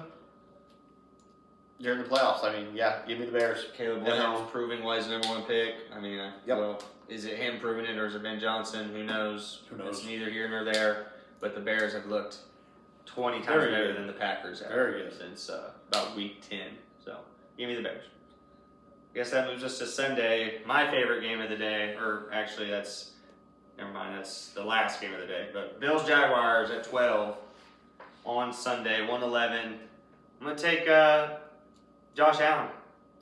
during the playoffs. I mean, yeah, give me the Bears. Caleb Williams proving why he's the number 1 pick. I mean, well, is it him proving it or is it Ben Johnson? Who knows? It's neither here nor there. But the Bears have looked 20 times better than the Packers have since about week 10. So, give me the Bears. I guess that moves us to Sunday. My favorite game of the day, or actually that's the last game of the day. But Bills-Jaguars at 12 on Sunday, 111. I'm going to take Josh Allen.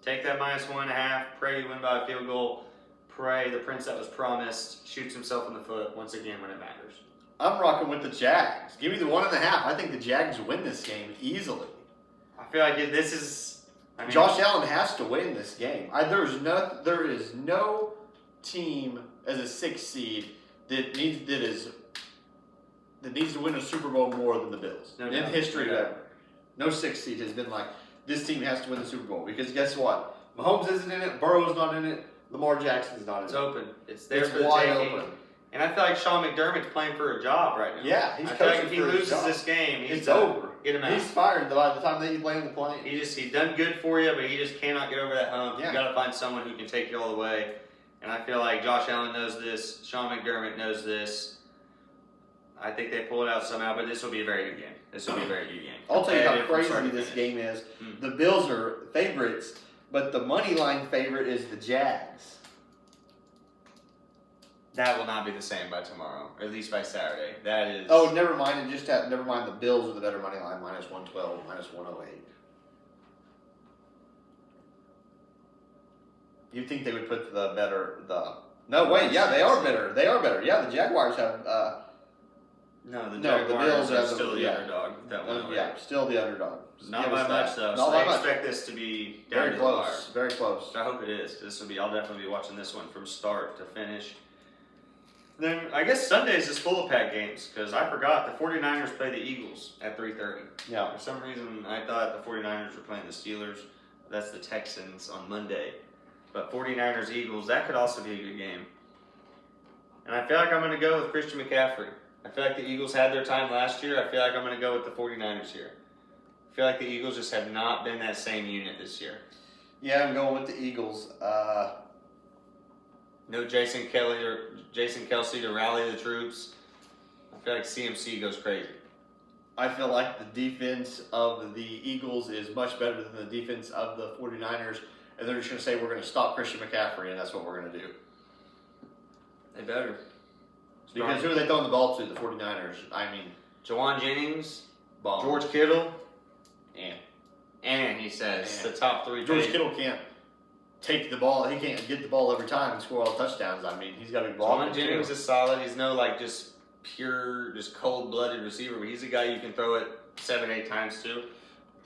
Take that minus 1.5. Pray you win by a field goal. Pray the prince that was promised shoots himself in the foot once again when it matters. I'm rocking with the Jags. Give me the 1.5. I think the Jags win this game easily. I feel like this is... Josh Allen has to win this game. There is no team as a 6th seed that needs to win a Super Bowl more than the Bills. In history ever. No 6th seed has been like, this team has to win the Super Bowl. Because guess what? Mahomes isn't in it. Burrow's not in it. Lamar Jackson's not in it. It's open. It's there for the taking. Open. And I feel like Sean McDermott's playing for a job right now. Yeah, I feel like if he loses this game, it's over. Get him out. He's fired by the time that you land the plane. He's done good for you, but he just cannot get over that hump. Yeah. You got to find someone who can take you all the way. And I feel like Josh Allen knows this. Sean McDermott knows this. I think they pull it out somehow, but this will be a very good game. This will be a very good game. I'll tell you how Competitive from start crazy to this finish. game is. The Bills are favorites, but the money line favorite is the Jags. That will not be the same by tomorrow, or at least by Saturday. That is. Oh, never mind. And never mind. The Bills are the better money line, minus 112, minus 108. You'd think they would put No, wait. Yeah, they are better. They are better. Yeah, the Jaguars have. No, the No, the Jaguars Bills are have still the yeah. underdog. That one. Yeah, still the underdog. Not Give by us much that. though. Not So by I much. expect this to be down Very to the wire. close. Very close. So I hope it is. This will be. I'll definitely be watching this one from start to finish. Then I guess Sundays is full of packed games because I forgot the 49ers play the Eagles at 3:30. Yeah. For some reason, I thought the 49ers were playing the Steelers. That's the Texans on Monday. But 49ers Eagles, that could also be a good game. And I feel like I'm going to go with Christian McCaffrey. I feel like the Eagles had their time last year. I feel like I'm going to go with the 49ers here. I feel like the Eagles just have not been that same unit this year. Yeah, I'm going with the Eagles. No Jason Kelsey to rally the troops. I feel like CMC goes crazy. I feel like the defense of the Eagles is much better than the defense of the 49ers. And they're just going to say, we're going to stop Christian McCaffrey, and that's what we're going to do. They better. Because who are they throwing the ball to, the 49ers? I mean, Jawan Jennings, bomb. George Kittle, And he says And. the top three. George paid. Kittle can't take the ball. He can't get the ball every time and score all the touchdowns. I mean, he's got to be blocking. Jawan Jennings is solid. He's no just pure, just cold-blooded receiver, but he's a guy you can throw it 7-8 times to.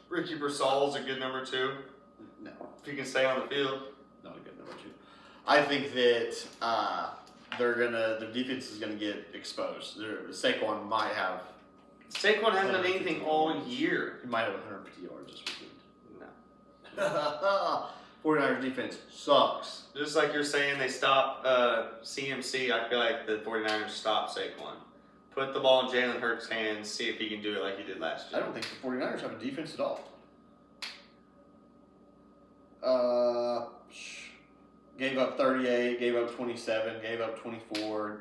Ricky Broussard's a good number 2. No, If he can stay on the field. not a good number 2. I think that their defense is gonna get exposed. Saquon might have. Saquon hasn't done anything all year. He might have 150 yards this weekend. No. 49ers defense sucks. Just like you're saying, they stop CMC. I feel like the 49ers stop Saquon. Put the ball in Jalen Hurts' hands. See if he can do it like he did last I year. don't think the 49ers have a defense at all. Gave up 38, gave up 27, gave up 24.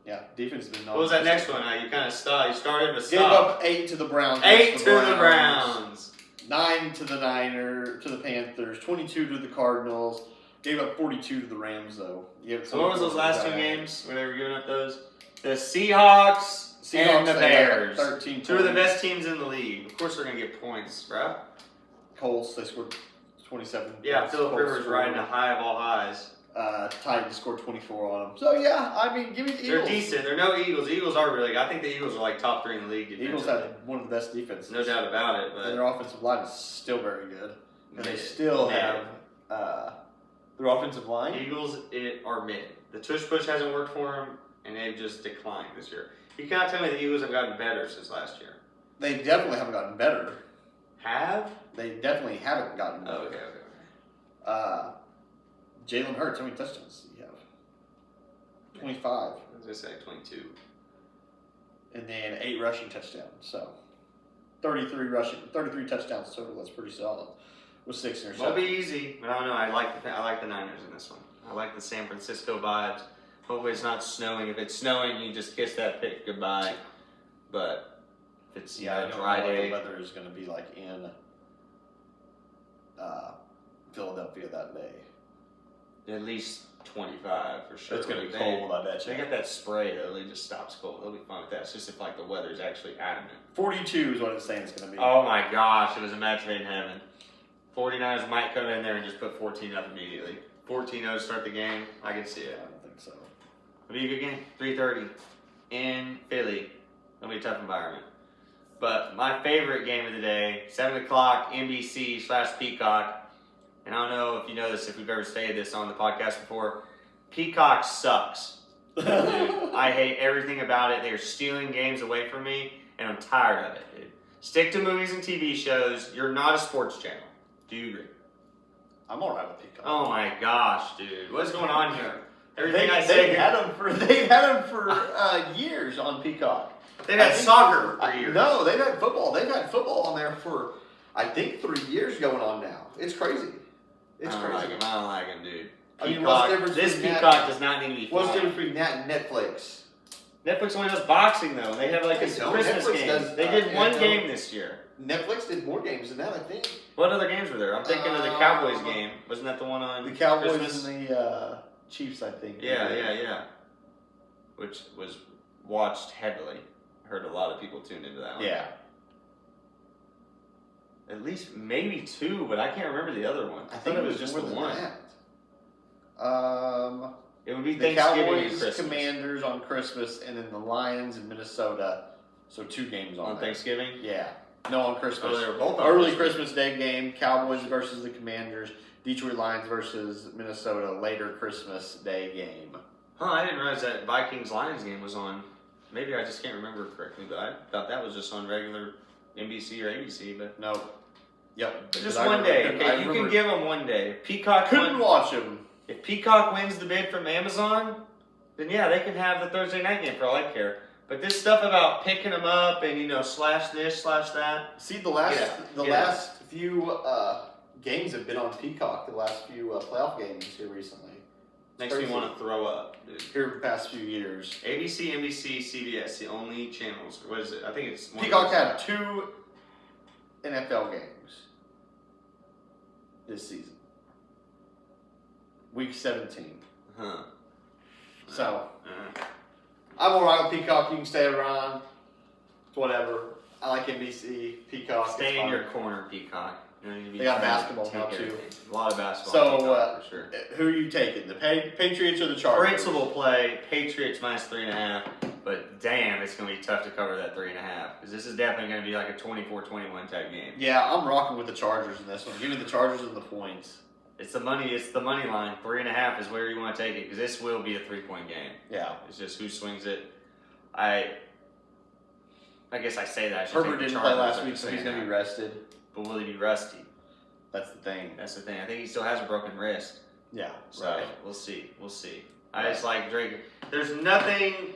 Yeah, defense has been. What was that next one? You kind of stopped. You started to Gave stop. up 8 to the Browns. 8 to the Browns. 9 to the Panthers. 22 to the Cardinals. Gave up 42 to the Rams though. So what was those last 2 games where they were giving up those? The Seahawks and the they Bears. had 13 2 of the points. best teams in the league. Of course they're going to get points, bro. Colts, they scored 27 Yeah, points. Philip Colts Rivers scored, riding a high of all highs. Titans scored 24 on them. So yeah, I mean, give me the They're Eagles. decent. They're no Eagles. The Eagles are really. I think the Eagles are like top 3 in the league defensively. Eagles have one of the best defenses. No doubt about it. And But their offensive line is still very good. And they Mid. still Mid. have their offensive line. Eagles are mid. The tush push hasn't worked for them, and they've just declined this year. You cannot tell me the Eagles have gotten better since last year. They definitely haven't gotten better. Have? They definitely haven't gotten better. Oh, okay. Jalen Hurts, how many touchdowns do you have? 25. I was gonna say 22. And then 8 rushing touchdowns. So 33 touchdowns total. That's pretty solid. With 6 interceptions. Won't be easy, but I don't know. I like the Niners in this one. I like the San Francisco vibes. Hopefully it's not snowing. If it's snowing, you just kiss that pick goodbye. But if it's Yeah, I a don't dry know what day, the weather is going to be like in Philadelphia that day. at least 25 for sure. It's going to be They- cold, I bet They you. got that spray though. It just stops cold. They'll be fine with that. It's just if like the weather's actually adamant. 42 is what it's saying it's going to be. Oh my gosh, it was a match made in heaven. 49ers might come in there and just put 14 up immediately. 14-0 to start the game. I can see I it. don't think so. It'll be a good game. 3:30 in Philly. It'll be a tough environment. But my favorite game of the day, 7 o'clock, NBC/Peacock. And I don't know if you know this, if we've ever stated this on the podcast before. Peacock sucks. Dude, I hate everything about it. They're stealing games away from me, and I'm tired of it, dude. Stick to movies and TV shows. You're not a sports channel. Do you agree? I'm all right with Peacock. Oh my gosh, dude. What's going on here? Everything I They've say had them for years on Peacock. They've had soccer for years. No, they've had football. They've had football on there for I think 3 years going on now. It's crazy. It's I don't crazy. like him. I don't like him, dude. I mean, what's the difference This between Peacock that- does not need to be What's the flying. difference between that and Netflix? Netflix only does boxing though. They have like a They don't. Christmas Netflix game. does, They did one NFL. game this year. Netflix did more games than that, I think. What other games were there? I'm thinking of the Cowboys game. Wasn't that the one on The Cowboys Christmas? and the Chiefs, I think. Yeah. Which was watched heavily. Heard a lot of people tuned into that one. Yeah. At least maybe two, but I can't remember the other one. I think thought it was just the more than one. that. It would be The Thanksgiving and Cowboys, Christmas. Commanders on Christmas, and then the Lions in Minnesota. So 2 games on On there. Thanksgiving? Yeah. No, on Christmas. Oh, they were both on Early Christmas Day game, Cowboys versus the Commanders, Detroit Lions versus Minnesota, later Christmas Day game. Huh, I didn't realize that Vikings-Lions game was on. Maybe I just can't remember correctly, but I thought that was just on regular NBC or ABC, but... No. Yep. Just one day. Okay, you can give them one day. If Peacock Couldn't watch them. If Peacock wins the bid from Amazon, then yeah, they can have the Thursday night game for all I care. But this stuff about picking them up and slash this, slash that. See, the last Yeah. last few games have been on Peacock. The last few playoff games here recently. Makes me Crazy. want to throw up, dude. Here the past few years. ABC, NBC, CBS, the only channels. What is it? I think it's one of Peacock those. had 2 NFL games this season. Week 17. Huh. So Uh, I'm alright with Peacock. You can stay around. It's whatever. I like NBC, Peacock. stay it's in fine. your corner, Peacock. You don't need to be They got trying to basketball take now, too. everything. A lot of basketball. So, on Peacock, for sure. Who are you taking? The Patriots or the Chargers? Principal play, Patriots minus 3.5, but damn, it's going to be tough to cover that 3.5 because this is definitely going to be like a 24-21 type game. Yeah, I'm rocking with the Chargers in this one. Give me the Chargers and the points. It's the money line. 3.5 is where you want to take it because this will be a 3-point game. Yeah. It's just who swings it. I guess I say that. I should Herbert take the didn't play Chargers last at week, the so he's same going to be time. rested. But will he be rusty? That's the thing. That's the thing. I think he still has a broken wrist. Yeah, So right. we'll see. Right. I just like Drake. There's nothing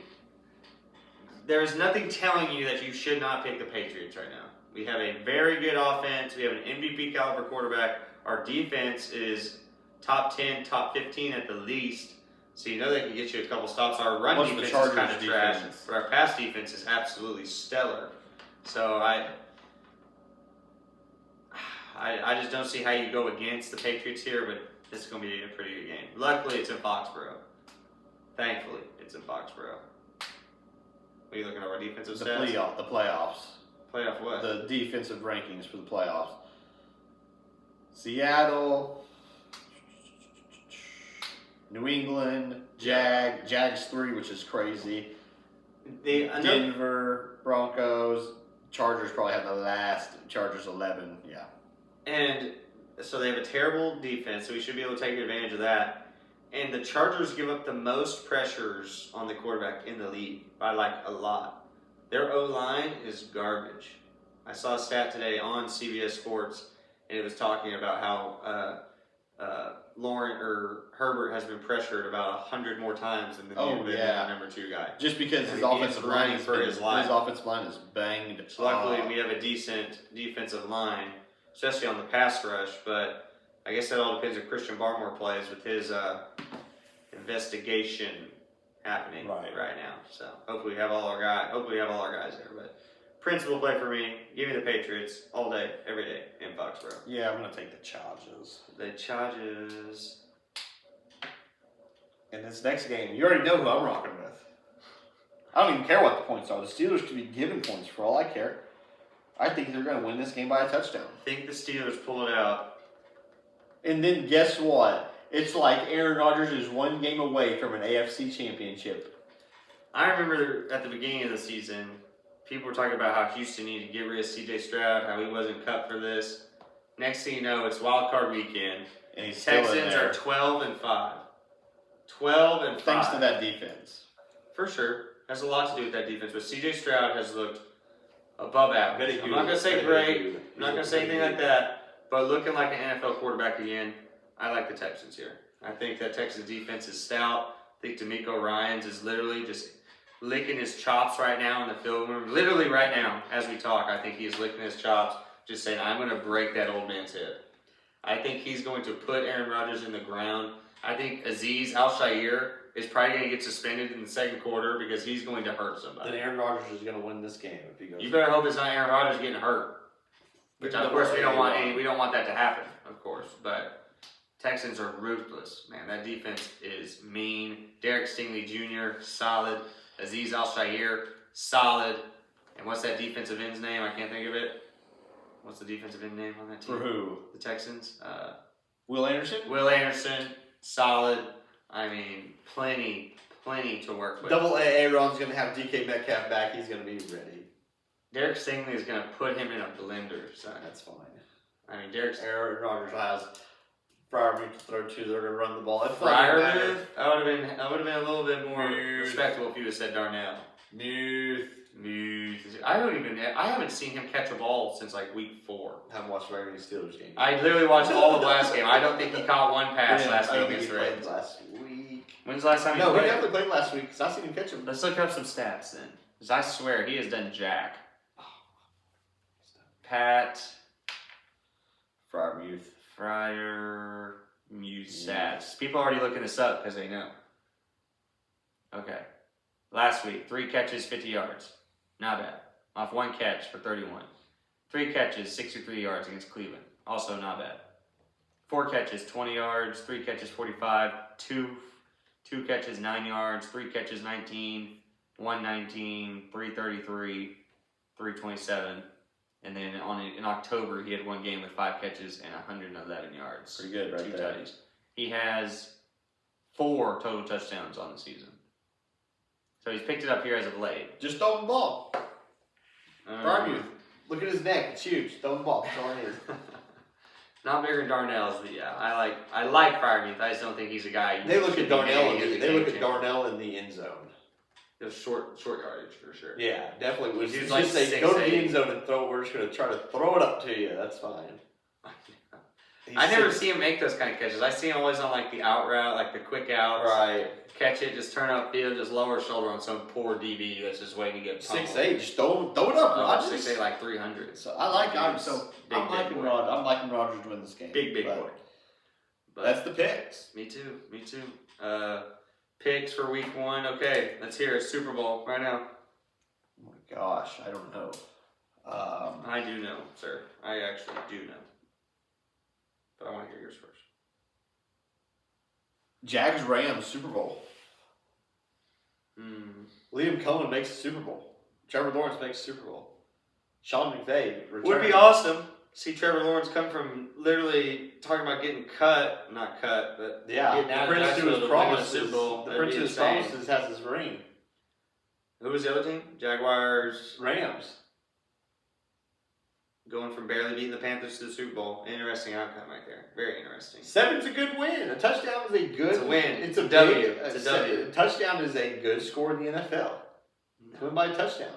telling you that you should not pick the Patriots right now. We have a very good offense. We have an MVP caliber quarterback. Our defense is top 10, top 15 at the least. So you know they can get you a couple stops. Our run What's the defense is Chargers kind of trash, defense? but our pass defense is absolutely stellar. So I just don't see how you go against the Patriots here, but this is going to be a pretty good game. Luckily, it's in Foxborough. Thankfully, it's in Foxborough. What are you looking at our defensive The stats? playoffs. Playoff what? The defensive rankings for the playoffs. Seattle, New England, Jags 3, which is crazy. Denver, Broncos, Chargers probably have the last. Chargers 11, yeah. And so they have a terrible defense, so we should be able to take advantage of that. And the Chargers give up the most pressures on the quarterback in the league by like a lot. Their O-line is garbage. I saw a stat today on CBS Sports, and it was talking about how Herbert has been pressured about 100 more times than the number 2 guy. Just because And his he offensive is line running is for his life. His offensive line is banged. So luckily, we have a decent defensive line, especially on the pass rush. But I guess that all depends if Christian Barmore plays with his investigation happening right now. So hopefully we have all our guys there. But principal play for me. Give me the Patriots all day, every day in Foxborough. Yeah, I'm gonna take the Chargers. The Chargers. In this next game, you already know who I'm rocking with. I don't even care what the points are. The Steelers could be given points for all I care. I think they're going to win this game by a touchdown. I think the Steelers pull it out. And then guess what? It's like Aaron Rodgers is one game away from an AFC championship. I remember at the beginning of the season, people were talking about how Houston needed to get rid of C.J. Stroud, how he wasn't cut for this. Next thing you know, it's wild card weekend. And he's still in Texans there. are 12-5. 12-5. Thanks to that defense. For sure. Has a lot to do with that defense. But C.J. Stroud has looked above average. I'm not going to say great. I'm not going to say anything like that. But looking like an NFL quarterback again, I like the Texans here. I think that Texans defense is stout. I think D'Amico Ryans is literally just licking his chops right now in the film room. Literally right now, as we talk, I think he is licking his chops, just saying, I'm going to break that old man's hip. I think he's going to put Aaron Rodgers in the ground. I think Azeez Al-Shaair is probably going to get suspended in the second quarter because he's going to hurt somebody. Then Aaron Rodgers is going to win this game if he goes. You better hope it's not Aaron Rodgers getting hurt. Which of course we don't want that to happen, of course. But Texans are ruthless, man. That defense is mean. Derek Stingley Jr. solid. Azeez Al-Shaair solid. And what's that defensive end's name? I can't think of it. What's the defensive end name on that team? For who? The Texans. Will Anderson. Will Anderson, solid. I mean, plenty to work with. Double Aaron's going to have DK Metcalf back. He's going to be ready. Derek Stingley is going to put him in a blender, son. That's fine. I mean, Aaron Rodgers has Freiermuth to throw to. They're going to run the ball. Freiermuth? I would have been a little bit more respectful if you would have said Darnell. Muth. I haven't seen him catch a ball since like week 4. I haven't watched very many Steelers games. I literally watched all of last game. I don't think he caught one pass last I don't week think against he the played Ravens. last week. When's the last time he No, played? he definitely played last week because I seen him catch him. Let's look up some stats then. Because I swear he has done jack. Pat Freiermuth stats. People are already looking this up because they know. Okay. Last week, 3 catches, 50 yards. Not bad. Off 1 catch for 31. 3 catches, 63 yards against Cleveland. Also not bad. 4 catches, 20 yards. 3 catches, 45. 2 catches, 9 yards. 3 catches, 19. 119. 333. 327. And then in October, he had 1 game with 5 catches and 111 yards. Pretty good, right 2 there. tutties. He has 4 total touchdowns on the season. So he's picked it up here as of late. Just throw him the ball. Freiermuth. Look at his neck. It's huge. Throw him the ball. That's all it is. Not bigger than Darnell's, but yeah, I like Freiermuth. I just don't think he's a guy. They look at Darnell. They look at Darnell in the end zone. It short yardage for sure. Yeah, definitely. He's Just like say go to the 6'8". end zone and throw it. We're just going to try to throw it up to you. That's fine. I never see him make those kind of catches. I see him always on like the out route, like the quick out. Right. Catch it, just turn upfield, just lower shoulder on some poor DB that's just waiting to get pummeled. 6'8". Just throw it up, Rodgers. 6'8", like 300. So I'm liking Rodgers to win this game. Big boy. But that's the picks. Me too. Picks for week 1. Okay, let's hear it. Super Bowl right now. Oh my gosh, I don't know. I do know, sir. I actually do know. But I want to hear yours first. Jags Rams Super Bowl. Liam Cohen makes the Super Bowl. Trevor Lawrence makes the Super Bowl. Sean McVay returns. Would be awesome. See Trevor Lawrence come from literally talking about getting not cut, but getting out the Prince of to his the promises. Super Bowl. The Prince to his promises has his ring. Who was the other team? Jaguars. Rams. Going from barely beating the Panthers to the Super Bowl. Interesting outcome right there. Very interesting. 7's a good win. A touchdown is a good. It's a win. It's a W. big, It's a W. A touchdown is a good score in the NFL. No. Win by a touchdown.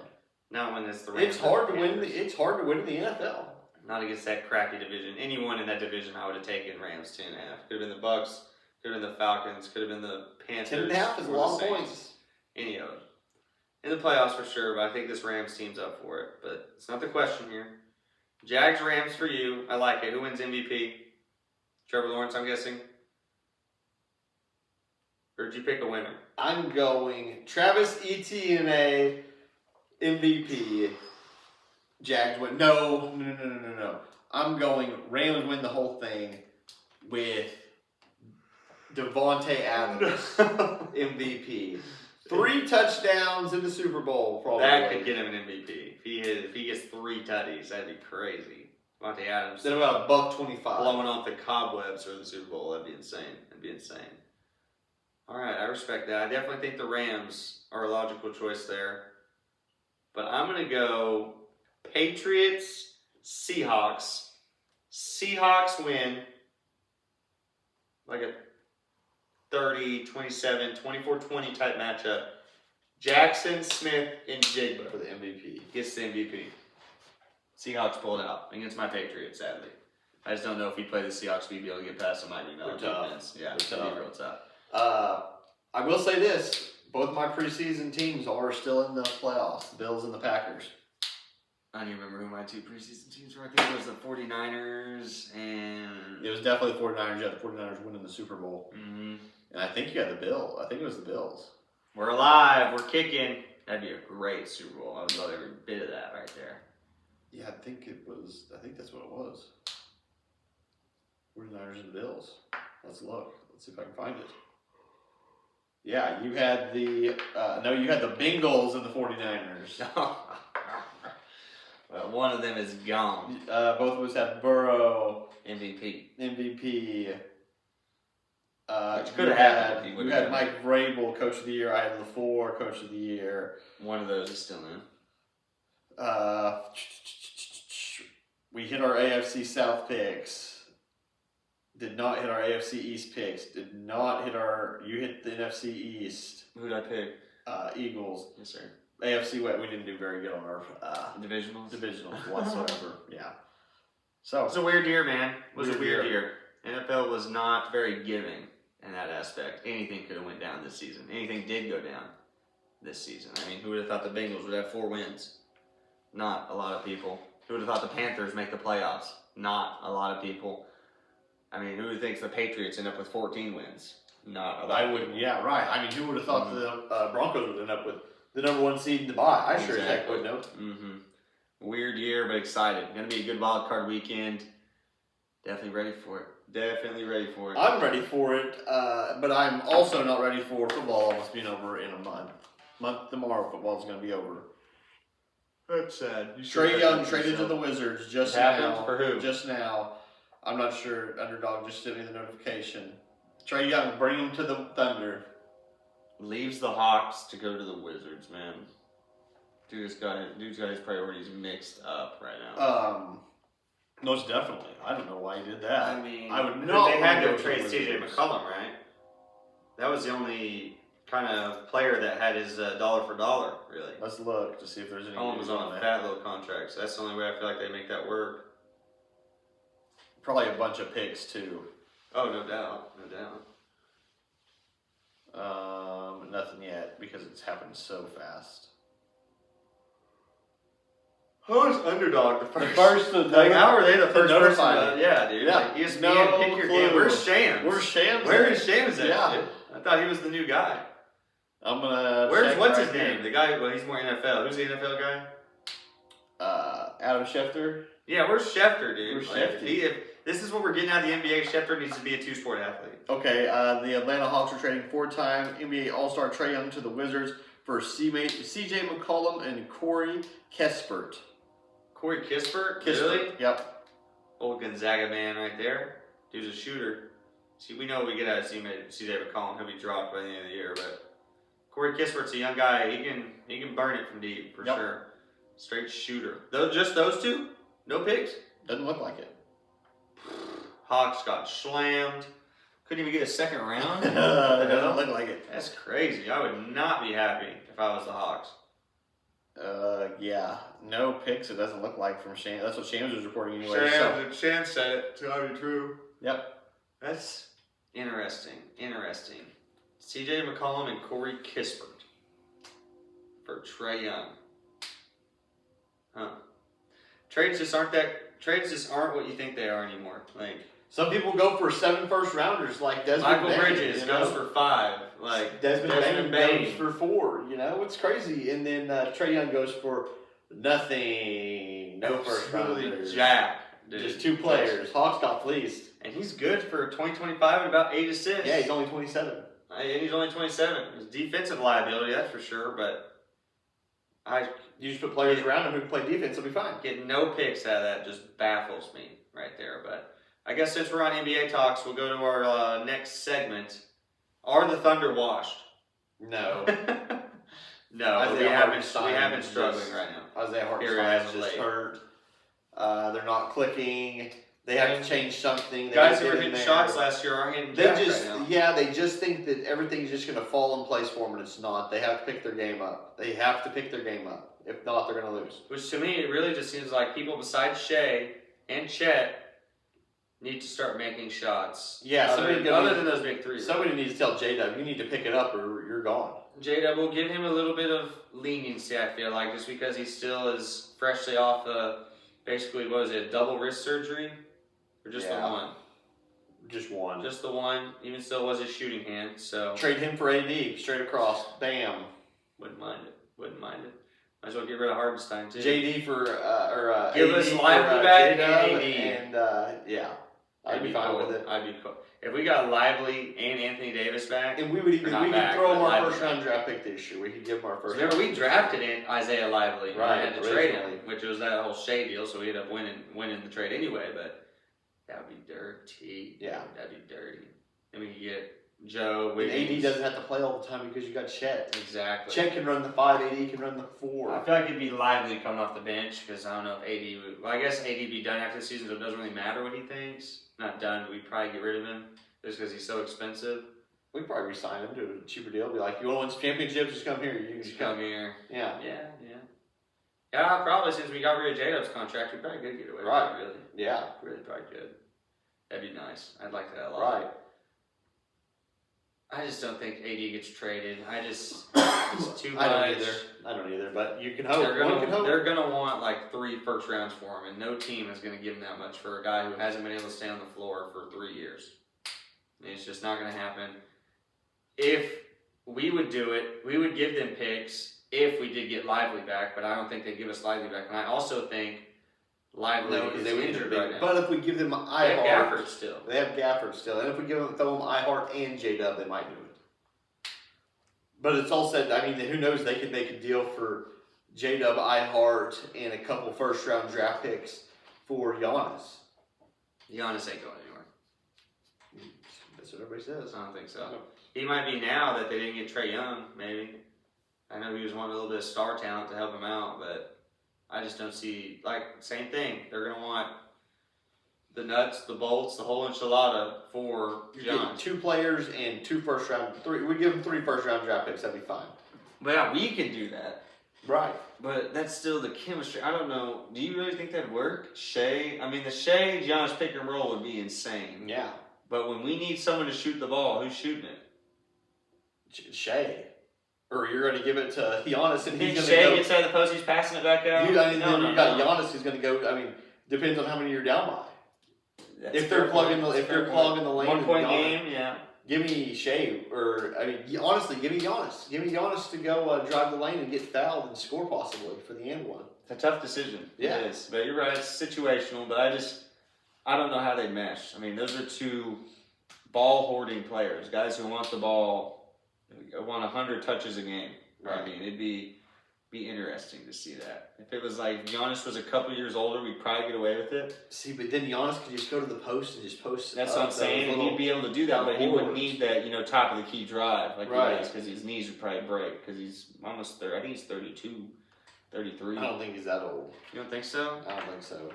Not when it's the Rams. It's hard to win. It's hard to win in the NFL. Not against that crappy division. Anyone in that division, I would have taken Rams 10.5. Could have been the Bucks. Could have been the Falcons. Could have been the Panthers. 10.5 is a lot of points. Any of them. In the playoffs for sure, but I think this Rams team's up for it. But it's not the question here. Jags Rams for you. I like it. Who wins MVP? Trevor Lawrence, I'm guessing. Or did you pick a winner? I'm going Travis Etienne MVP. Jags win. No. I'm going Rams win the whole thing with Devontae Adams MVP. 3 touchdowns in the Super Bowl, probably. That could get him an MVP. If he gets 3 tutties, that'd be crazy. Devontae Adams. Then about $1.25. Blowing off the cobwebs for the Super Bowl. That'd be insane. All right, I respect that. I definitely think the Rams are a logical choice there. But I'm going to go Patriots, Seahawks. Seahawks win like a 30, 27, 24-20 type matchup. Jackson, Smith, and Jigba For the MVP. gets the MVP. Seahawks pulled out against my Patriots, sadly. I just don't know if he played the Seahawks, we'd be able to get past the Mighty Mel defense. Yeah, it's going to be real tough. I will say this. Both my preseason teams are still in the playoffs. The Bills and the Packers. I don't even remember who my 2 preseason teams were. I think it was the 49ers and... It was definitely the 49ers. You had the 49ers winning the Super Bowl. Mm-hmm. And I think you had the Bills. I think it was the Bills. We're alive. We're kicking. That'd be a great Super Bowl. I would love every bit of that right there. Yeah, I think that's what it was. 49ers and the Bills. Let's look. Let's see if I can find it. Yeah, you had you had the Bengals and the 49ers. Well, one of them is gone. Both of us had Burrow, MVP. MVP. Which could have happened. You had Mike Vrabel, Coach of the Year. I had LaFleur, Coach of the Year. One of those is still in. We hit our AFC South picks. Did not hit our AFC East picks. Did not hit You hit the NFC East. Who did I pick? Eagles. Yes, sir. AFC West, we didn't do very good on our Divisionals whatsoever. Yeah. It So was a weird year, man. It was a Weird weird year. NFL was not very giving in that aspect. Anything could have went down this season. Anything did go down this season. I mean, who would have thought the Bengals would have 4 wins? Not a lot of people. Who would have thought the Panthers make the playoffs? Not a lot of people. I mean, who thinks the Patriots end up with 14 wins? Not a lot. I wouldn't. Yeah, right. I mean, who would have thought the Broncos would end up with the number 1 seed in the bye? I sure as heck wouldn't have. Mm-hmm. Weird year, but excited. Going to be a good wild card weekend. Definitely ready for it. Definitely ready for it. I'm ready for it, but I'm also not ready for football almost being over in a month tomorrow. Football's going to be over. That's sad. Trae Young traded to the Wizards just now. For who? Just now. I'm not sure. Underdog just sent me the notification. Trae Young, bring him to the Thunder. Leaves the Hawks to go to the Wizards, man. Dude's got his priorities mixed up right now. Most definitely. I don't know why he did that. I mean, I would not. They had want to go trade the CJ Wizards. McCollum, right? That was the only kind of player that had his dollar for dollar, really. Let's look to see if there's any. McCollum news was on a that. fat little contract, so that's the only way I feel like they make that work. Probably a bunch of picks too. Oh, no doubt, no doubt. Nothing yet because it's happened so fast. How is Underdog the first? Like, how are they the first notify person? me. Yeah, dude. Yeah. Like ESPN, No pick your clue. game. Where's Shams? Where's Shams? Where is Shams at? Yeah. Dude? I thought he was the new guy. I'm gonna. Where's check what's right his name? The guy. Well, he's more NFL. Who's the NFL guy? Adam Schefter. Yeah, where's Schefter, dude? Where's Like, Schefter? if this is what we're getting out of the NBA, Schefter needs to be a 2-sport athlete. Okay, the Atlanta Hawks are trading 4-time NBA All-Star Trae Young to the Wizards for CJ McCollum and Corey Kispert. Corey Kispert? Kispert. Really? Yep. Old Gonzaga man right there. Dude's a shooter. See, we know what we get out of CJ McCollum. He'll be dropped by the end of the year, but Corey Kispert's a young guy. He can burn it from deep for sure. Straight shooter. Just those two? No picks? Doesn't look like it. Hawks got slammed. Couldn't even get a second round. It doesn't look like it. That's crazy. I would not be happy if I was the Hawks. Yeah. No picks, it doesn't look like from Shams. That's what Shams was reporting anyway. So. Shams said it. It's gotta be true. Yep. That's interesting. CJ McCollum and Corey Kispert for Trae Young. Huh. Trades just aren't what you think they are anymore. Like Some people go for 7 first-rounders like Desmond Michael Bain, Bridges you know? goes for 5. Like Desmond Bain goes for 4. You know, it's crazy. And then Trae Young goes for nothing. No first-rounders. Jack. Dude. Just 2 players. Hawks got fleeced. And he's good for 2025 and about 8 assists. Yeah, he's only 27. And he's only 27. His defensive liability, that's for sure, but You just put players around him who can play defense, he'll be fine. getting no picks out of that just baffles me right there. But I guess since we're on NBA talks, we'll go to our next segment. Are the Thunder washed? No. No, we have been struggling right now. Isaiah Here Hartenstein's as of just late. hurt. They're not clicking. They have to change something. They Guys gotta who were get in hitting there. shots last year aren't hitting They jack just, right now. yeah, they just think that everything's just going to fall in place for them, and it's not. They have to pick their game up. They have to pick their game up. If not, they're going to lose. Which to me, it really just seems like people besides Shea and Chet need to start making shots. Yeah, other than those big threes. Somebody needs to tell J-Dub, you need to pick it up or you're gone. J-Dub will give him a little bit of leniency, I feel like, just because he still is freshly off basically, what was it, double wrist surgery? Or just the one? Just one. Just the one, even still was his shooting hand, so. Trade him for AD, straight across. Bam. Wouldn't mind it. Might as well get rid of Hardenstein, too. JD for, give AD us Lively back J-Dub and AD. And, yeah. I'd be fine with it. I'd be cool. If we got Lively and Anthony Davis back, and we could throw him our first round draft pick this year. We could give him our first. Remember, we drafted Isaiah Lively. Right. And had to trade him, which was that whole Shea deal. So we ended up winning the trade anyway. But that would be dirty. Yeah, that'd be dirty. And we could get Joe. And AD doesn't have to play all the time because you got Chet. Exactly. Chet can run the 5. AD can run the 4. I feel like it'd be Lively coming off the bench because I don't know if AD would. Well, I guess AD be done after the season, so it doesn't really matter what he thinks. Not done, but we'd probably get rid of him just because he's so expensive. We'd probably resign him to a cheaper deal. Be like, you want to win some championships? Just come here. You can just come here. Yeah. Yeah, probably since we got rid of J-Dub's contract, we probably could get away with it, really. Yeah. Really probably could. That'd be nice. I'd like that a lot. Right. I just don't think AD gets traded. It's too much. I don't either, but you can hope. They're going to want like 3 first rounds for him, and no team is going to give him that much for a guy who hasn't been able to stay on the floor for 3 years. It's just not going to happen. If we would do it, we would give them picks if we did get Lively back, but I don't think they'd give us Lively back. And I also think Lively is injured right now. But if we give them Ihart, they have Gafford still. They have Gafford still. And if we throw them Ihart and J-Dub, they might do it. But it's all said, I mean, who knows, they could make a deal for J-Dub, Ihart, and a couple first-round draft picks for Giannis. Giannis ain't going anywhere. That's what everybody says. I don't think so. He might be now that they didn't get Trae Young, maybe. I know he was wanting a little bit of star talent to help him out, but I just don't see, same thing. They're going to want the nuts, the bolts, the whole enchilada for Giannis. 2 players and 2 first-round, 3. We give them 3 first-round draft picks, that'd be fine. Well, yeah, we can do that. Right. But that's still the chemistry. I don't know. Do you really think that'd work? Shea? I mean, the Shea Giannis pick and roll would be insane. Yeah. But when we need someone to shoot the ball, who's shooting it? Shea. Or you're going to give it to Giannis and he's going to Shea go. gets out of the post, he's passing it back out? You got Giannis who's going to go, I mean, depends on how many you're down by. If they're clogging the lane. 1 point game, yeah. Give me Shea, or I mean, honestly, give me Giannis. Give me Giannis to go drive the lane and get fouled and score possibly for the end one. It's a tough decision. Yeah. It is. But you're right, it's situational, but I don't know how they mesh. I mean, those are 2 ball hoarding players, guys who want the ball, want 100 touches a game. Right. I mean, it'd be interesting to see that. If it was like Giannis was a couple years older, we'd probably get away with it. See, but then Giannis could just go to the post and just post. That's what I'm saying. And he'd be able to do that, but he wouldn't need that, top of the key drive like he does, because his knees would probably break. Because he's almost 30. I think he's 32, 33. I don't think he's that old. You don't think so? I don't think so.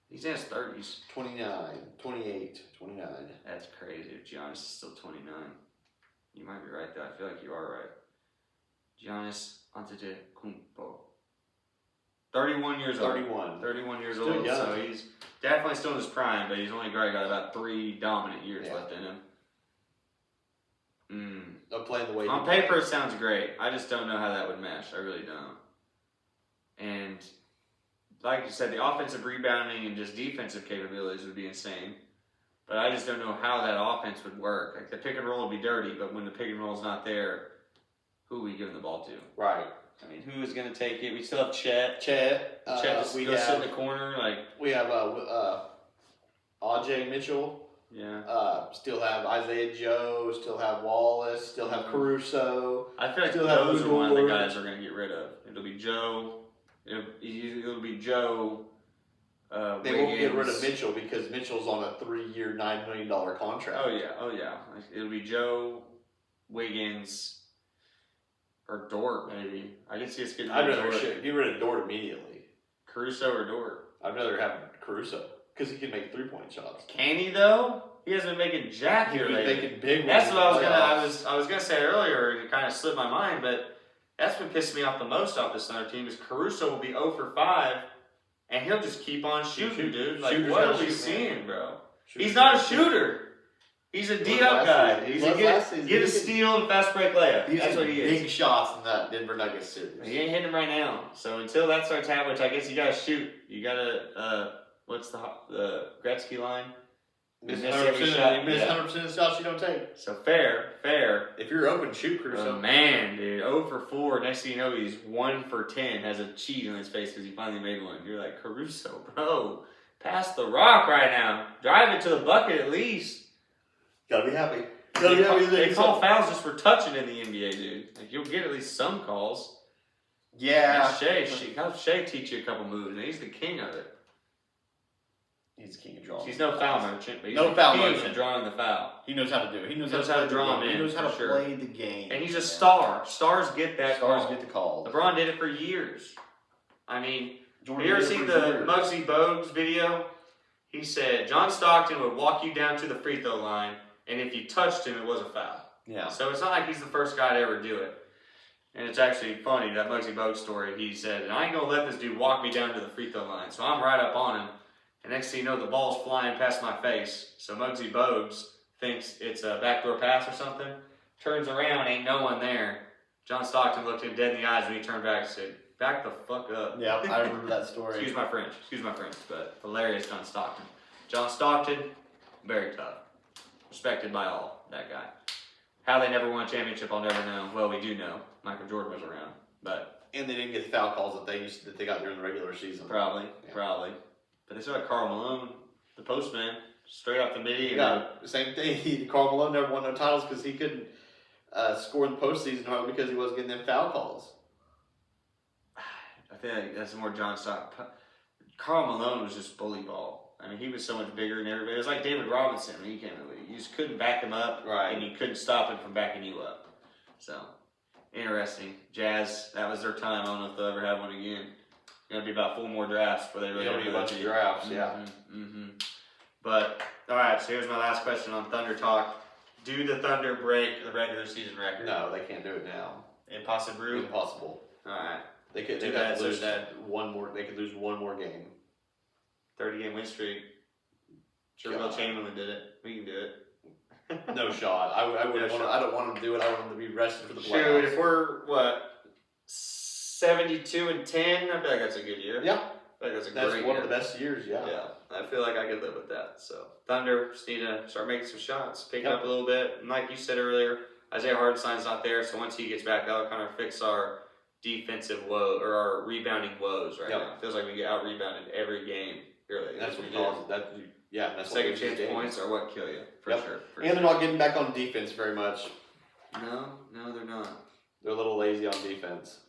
He's in his 30s. 29, 28, 29. That's crazy. If Giannis is still 29, you might be right though. I feel like you are right. Giannis Antetokounmpo. 31 years old. 31 years still old. Young. So he's definitely still in his prime, but he's only got about 3 dominant years left in him. Playing the way on paper, it sounds great. I just don't know how that would mesh. I really don't. And like you said, the offensive rebounding and just defensive capabilities would be insane. But I just don't know how that offense would work. Like the pick and roll would be dirty, but when the pick and roll is not there, who are we giving the ball to? Right. I mean, who is going to take it? We still have Chet. Chet just sit in the corner. We have AJ Mitchell. Yeah. Still have Isaiah Joe. Still have Wallace. Still have Caruso. I feel like those are one of the guys we're going to get rid of. It'll be Joe. It'll be Joe. They won't get rid of Mitchell because Mitchell's on a 3-year, $9 million contract. Oh yeah. It'll be Joe, Wiggins, or Dort maybe. I can see us getting. I'd rather get rid of Dort immediately. Caruso or Dort? I'd rather have Caruso because he can make 3-point shots. Can he though? He hasn't been making jack here lately. Making big ones. That's what I was gonna say earlier. It kind of slipped my mind, but that's what pissed me off the most off this Thunder team is Caruso will be 0 for 5. And he'll just keep on shooting, dude. Like, what are we seeing, bro? He's not a shooter. He's a D-up guy. He's a get a steal and fast break layup. That's what he is. Big shots in that Denver Nuggets series. He ain't hitting them right now. So until that starts happening, which I guess you gotta shoot. You gotta what's the Gretzky line? You miss 100% of the shots you don't take. So fair. If you're open, shoot Caruso. Oh man, dude, 0 for 4. Next thing you know, he's 1 for 10. Has a cheat on his face because he finally made one. You're like, Caruso, bro, pass the rock right now. Drive it to the bucket at least. Gotta be happy. They call fouls just for touching in the NBA, dude. Like you'll get at least some calls. Yeah. Have Shea teach you a couple moves, and he's the king of it. He's the king of drawing. He's no foul merchant, but he's no the foul king merchant. of drawing the foul. He knows how to do it. He knows how to draw him in. He knows how to sure. play the game. And he's a star. Stars get that Stars call. get the call. LeBron did it for years. I mean, Jordan you ever seen the Muggsy Bogues video? He said John Stockton would walk you down to the free throw line, and if you touched him, it was a foul. Yeah. So it's not like he's the first guy to ever do it. And it's actually funny, that Muggsy Bogues story. He said, I ain't going to let this dude walk me down to the free throw line. So I'm right up on him. And next thing you know, the ball's flying past my face. So Muggsy Bogues thinks it's a backdoor pass or something. Turns around, ain't no one there. John Stockton looked him dead in the eyes when he turned back and said, back the fuck up. Yeah, I remember that story. Excuse my French, but hilarious John Stockton. John Stockton, very tough. Respected by all, that guy. How they never won a championship, I'll never know. Well, we do know. Michael Jordan was around, but... And they didn't get the foul calls that they got during the regular season. Probably. But they still had Karl Malone, the postman, straight off the midi. Yeah, same thing. Karl Malone never won no titles because he couldn't score in the postseason hardly because he wasn't getting them foul calls. I feel like that's more John Stockton. Karl Malone was just bully ball. I mean, he was so much bigger than everybody. It was like David Robinson when he came in the league. You just couldn't back him up, right? And you couldn't stop him from backing you up. So, interesting. Jazz, that was their time. I don't know if they'll ever have one again. Gonna be about 4 more drafts before they really have a bunch of drafts, yeah. But all right, so here's my last question on Thunder Talk. Do the Thunder break the regular season record? No, they can't do it now. Impossible. Impossible. All right. They could lose one more. They could lose one more game. 30-game win streak. Sure, Will Chamberlain did it. We can do it. No shot. I don't want them to do it. I want them to be rested for the playoffs. Shoot, if we're 72-10, I feel like that's a good year. Yeah. I feel like that's That's one of the best years. Yeah. Yeah. I feel like I could live with that. So Thunder just need to start making some shots, pick it up a little bit. And like you said earlier, Isaiah Hartenstein's not there, so once he gets back, that'll kind of fix our defensive woe or our rebounding woes right now. It feels like we get out rebounded every game. Really, that's what causes that. Yeah, that's second chance points are what kill you for sure. And they're not getting back on defense very much. No, they're not. They're a little lazy on defense.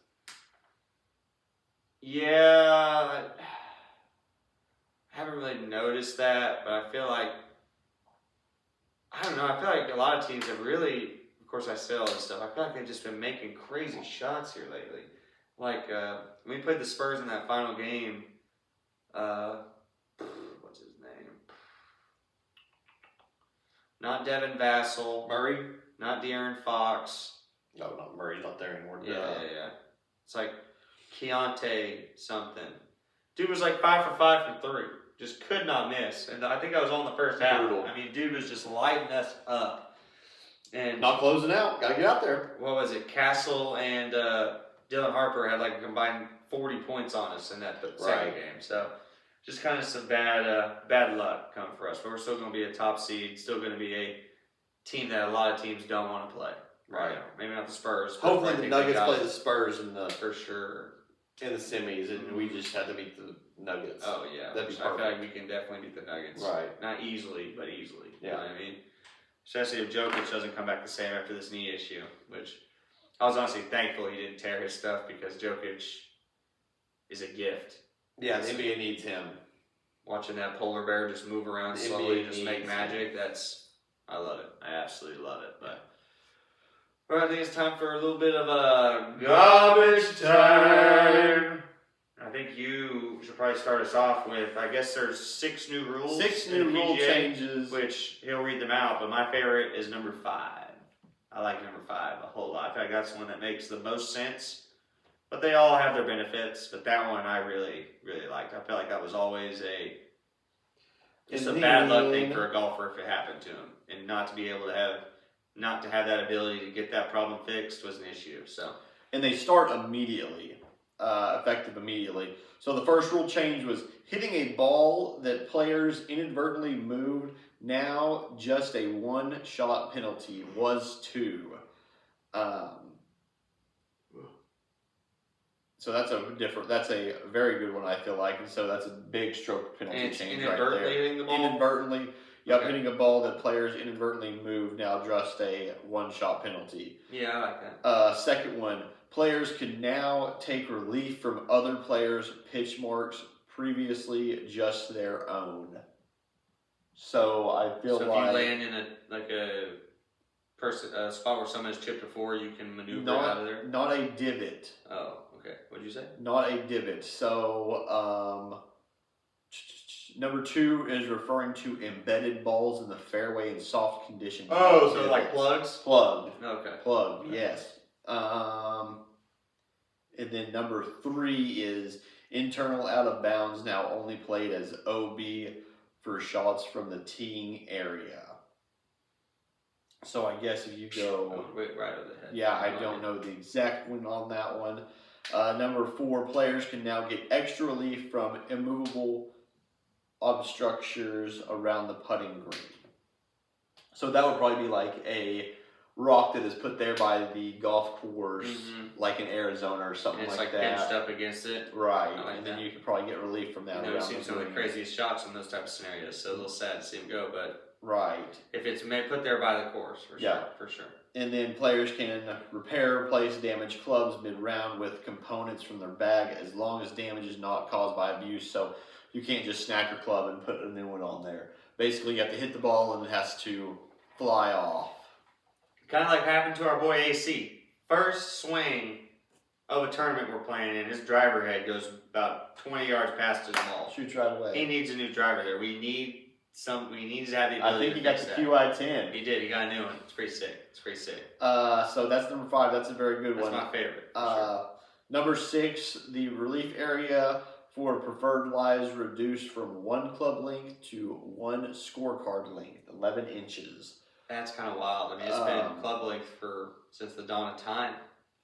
Yeah, I haven't really noticed that, but I feel like I don't know. I feel like a lot of teams have really. Of course, I say all this stuff. I feel like they've just been making crazy shots here lately. Like, when we played the Spurs in that final game, what's his name? Not Devin Vassell. Murray? Not De'Aaron Fox. No, not Murray. He's not there anymore. Yeah. It's like Keontae something. Dude was like 5 for 5 from 3. Just could not miss. And I think I was on the first half. Brutal. I mean, dude was just lighting us up. And not closing out. Gotta get out there. What was it? Castle and Dylan Harper had like a combined 40 points on us in that second game. So just kind of some bad luck coming for us. But we're still going to be a top seed. Still going to be a team that a lot of teams don't want to play. Right. Maybe not the Spurs. Hopefully the Nuggets play the Spurs for sure in the semis, and we just have to beat the Nuggets. Oh yeah, that'd be perfect. I feel like we can definitely beat the Nuggets. Right. Not easily, but easily. Yeah. You know what I mean? Especially if Jokic doesn't come back the same after this knee issue, which I was honestly thankful he didn't tear his stuff because Jokic is a gift. Yeah, the NBA needs him. Watching that polar bear just move around slowly, just make magic, I love it. I absolutely love it. But all right, I think it's time for a little bit of a garbage time. I think you should probably start us off with, I guess there's 6 new rules. 6 new rule changes. Which he'll read them out, but my favorite is number 5. I like number 5 a whole lot. I feel like that's the one that makes the most sense. But they all have their benefits, but that one I really, really liked. I feel like that was always It's And a bad luck thing then- for a golfer if it happened to him, and not to be able to not to have that ability to get that problem fixed was an issue. So And they start immediately, effective immediately. So the first rule change was hitting a ball that players inadvertently moved. Now just a 1-shot penalty was 2. So that's a very good one, I feel like, and so that's a big stroke penalty and it's change right inadvertently there. hitting the ball. Inadvertently, yep, Okay. hitting a ball that players inadvertently moved. Now just a 1-shot penalty. Yeah, I like that. Second one, players can now take relief from other players' pitch marks, previously just their own. So I feel So if like you land in a spot where someone's chipped before, you can maneuver out of there. not a divot. Oh, okay. What'd you say? Not a divot. So, number 2 is referring to embedded balls in the fairway in soft conditions. Oh, not so like divots. plugs. Plugged. Okay. Plugged, Okay. yes. And then number 3 is internal out of bounds, now only played as OB for shots from the teeing area. So I guess if you go... Oh, wait, right over the head. Yeah, I don't know the exact one on that one. Number 4, players can now get extra relief from immovable obstructions around the putting green. So that would probably be like a rock that is put there by the golf course, like in Arizona or something And it's like like that. pinched up against it. Right, I like and then that. you could probably get relief from that. You know, around we've seen the some of the green. craziest shots in those type of scenarios, so a little sad to see them go. But Right. if it's put there by the course, for Yeah. sure, for sure. And then players can repair, replace damaged clubs mid-round with components from their bag as long as damage is not caused by abuse. So you can't just snap your club and put a new one on there. Basically, you have to hit the ball and it has to fly off. Kind of like happened to our boy AC. First swing of a tournament we're playing in, his driver head goes about 20 yards past his ball. Shoots right away. He needs a new driver there. We need to have the ability I think to he got fix the that. QI10. He did. He got a new one. It's pretty sick. It's pretty sick. So that's number 5. That's a very good That's one. my favorite. for sure. Number 6, the relief area for preferred lies reduced from 1 club length to 1 scorecard length, 11 inches. That's kind of wild. I mean, it's been club length since the dawn of time.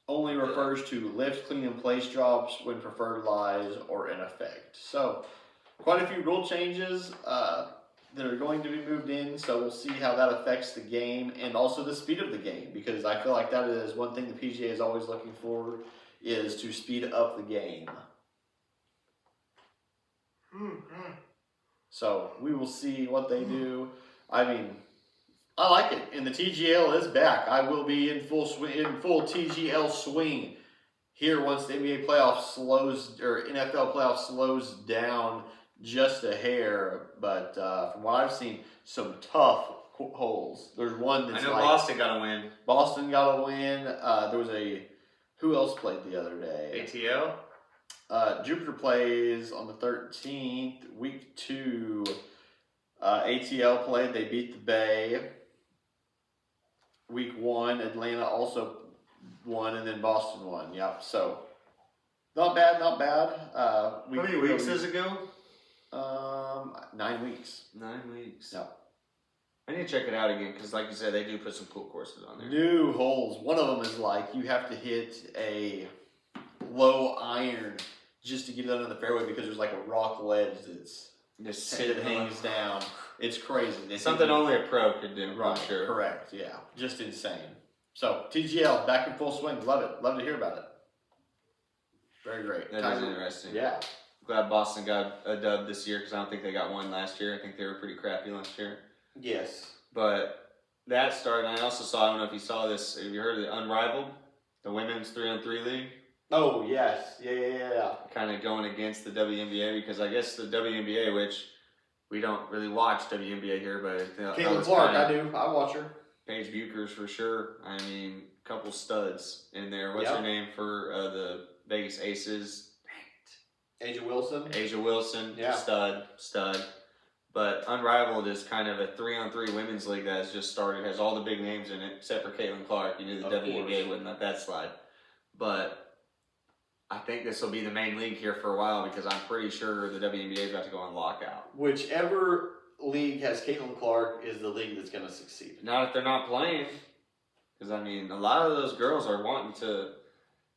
Only refers to lift, clean, and place jobs when preferred lies are in effect. So, quite a few rule changes that are going to be moved in. So we'll see how that affects the game and also the speed of the game, because I feel like that is one thing the PGA is always looking for, is to speed up the game. So we will see what they do. I mean, I like it, and the TGL is back. I will be in full TGL swing here once the NBA playoffs NFL playoffs slows down just a hair. But from what I've seen, some tough holes. There's one that's I know like Boston got a win. Boston got a win. There was who else played the other day? ATL. Jupiter plays on the 13th, week 2. ATL played, they beat the Bay. Week 1, Atlanta also won, and then Boston won. Yep, so not bad, not bad. How many weeks does it go? 9 weeks. 9 weeks. Yep. I need to check it out again because, like you said, they do put some cool courses on there. New holes. One of them is like you have to hit a low iron just to get it under the fairway because there's like a rock ledge that's Just it sitting hangs down. It's crazy. They Something think only a pro could do, right, I'm sure. correct, yeah. Just insane. So, TGL, back in full swing. Love it. Love to hear about it. Very great. That is interesting. Yeah. Glad Boston got a dub this year because I don't think they got one last year. I think they were pretty crappy last year. Yes. But that started, and I also saw, I don't know if you saw this, have you heard of the Unrivaled? The women's 3-on-3 league? Oh, yes. Yeah. Kind of going against the WNBA because I guess the WNBA, which we don't really watch WNBA here, but Caitlin Clark, I do. I watch her. Paige Buchers for sure. I mean, a couple studs in there. What's Yep. her name for the Vegas Aces? Asia Wilson. Asia Wilson. Yeah. Stud. But Unrivaled is kind of a 3-on-3 women's league that has just started. Has all the big names in it except for Caitlin Clark. You knew the Of WNBA course. wouldn't let that slide. But I think this will be the main league here for a while because I'm pretty sure the WNBA is about to go on lockout. Whichever league has Caitlin Clark is the league that's going to succeed. Not if they're not playing. Because, I mean, a lot of those girls are wanting to.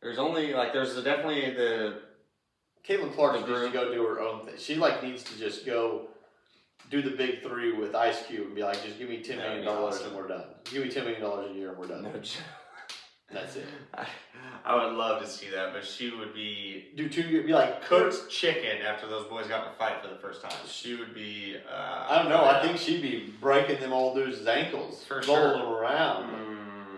There's definitely the. Caitlin Clark needs to go do her own thing. She needs to just go do the big three with Ice Cube and be like, just give me $10 million and we're done. Give me $10 million a year and we're done. That's it. I would love to see that, but she would be be like cooked chicken after those boys got in a fight for the first time. She would be. I don't know. I think she'd be breaking them old dudes' ankles, for rolling sure. them around.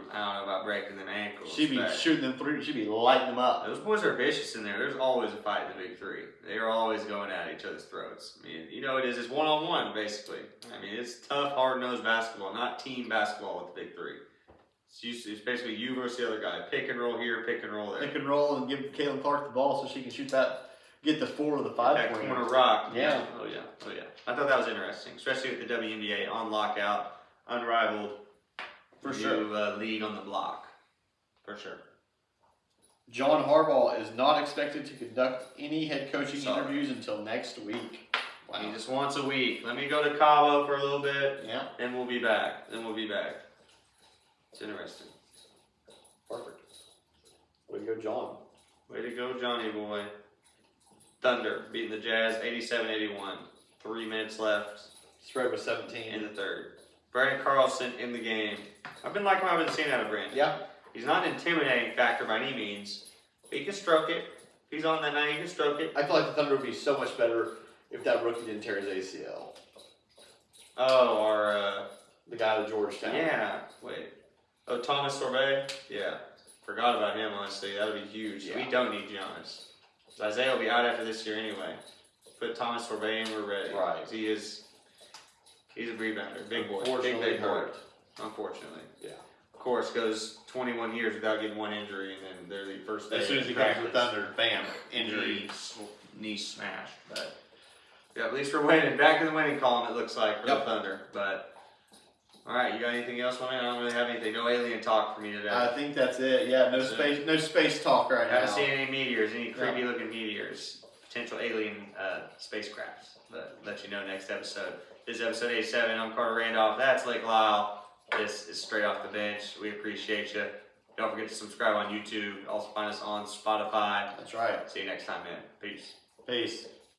I don't know about breaking them ankles. She'd be shooting them three. She'd be lighting them up. Those boys are vicious in there. There's always a fight in the big three. They are always going at each other's throats. I mean, it is. It's one-on-one, basically. I mean, it's tough, hard-nosed basketball, not team basketball with the big three. It's basically you versus the other guy. Pick and roll here, pick and roll there. Pick and roll and give Caitlin Clark the ball so she can shoot that, get the 4 or the 5 that pointer. corner rock. Yeah. Oh yeah. I thought that was interesting, especially with the WNBA on lockout, unrivaled. For new, sure. League on the block. For sure. John Harbaugh is not expected to conduct any head coaching interviews until next week. Wow. He just wants a week. Let me go to Cabo for a little bit. Yeah. And we'll be back. It's interesting. Perfect. Way to go, John. Way to go, Johnny boy. Thunder beating the Jazz 87-81. 3 minutes left. Spread was 17. In the third. Brandon Carlson in the game. I've been liking what I've been seeing out of Brandon. Yeah. He's not an intimidating factor by any means. He can stroke it. If he's on that night, he can stroke it. I feel like the Thunder would be so much better if that rookie didn't tear his ACL. Oh, our... the guy at Georgetown. Yeah. Wait. Oh, Thomas Sorbet? Yeah. Forgot about him, honestly. That would be huge. Yeah. We don't need Giannis. Isaiah will be out after this year anyway. Put Thomas Sorbet in, we're ready. Right. He's a rebounder. Big boy. Unfortunately Big boy. Unfortunately. Yeah. Of course, goes 21 years without getting one injury, and then they're the first day. As soon as he comes to the Thunder, bam, injury. Knee smashed. But yeah, at least we're winning. Back in the winning column, it looks like, for the Thunder. But all right, you got anything else, my man? I don't really have anything. No alien talk for me today. I think that's it. Yeah, no space talk right now. Haven't seen any meteors, any creepy looking meteors, potential alien spacecrafts. But let you know next episode. This is episode 87. I'm Carter Randolph. That's Lake Lyle. This is Straight Off the Bench. We appreciate you. Don't forget to subscribe on YouTube. Also find us on Spotify. That's right. See you next time, man. Peace. Peace.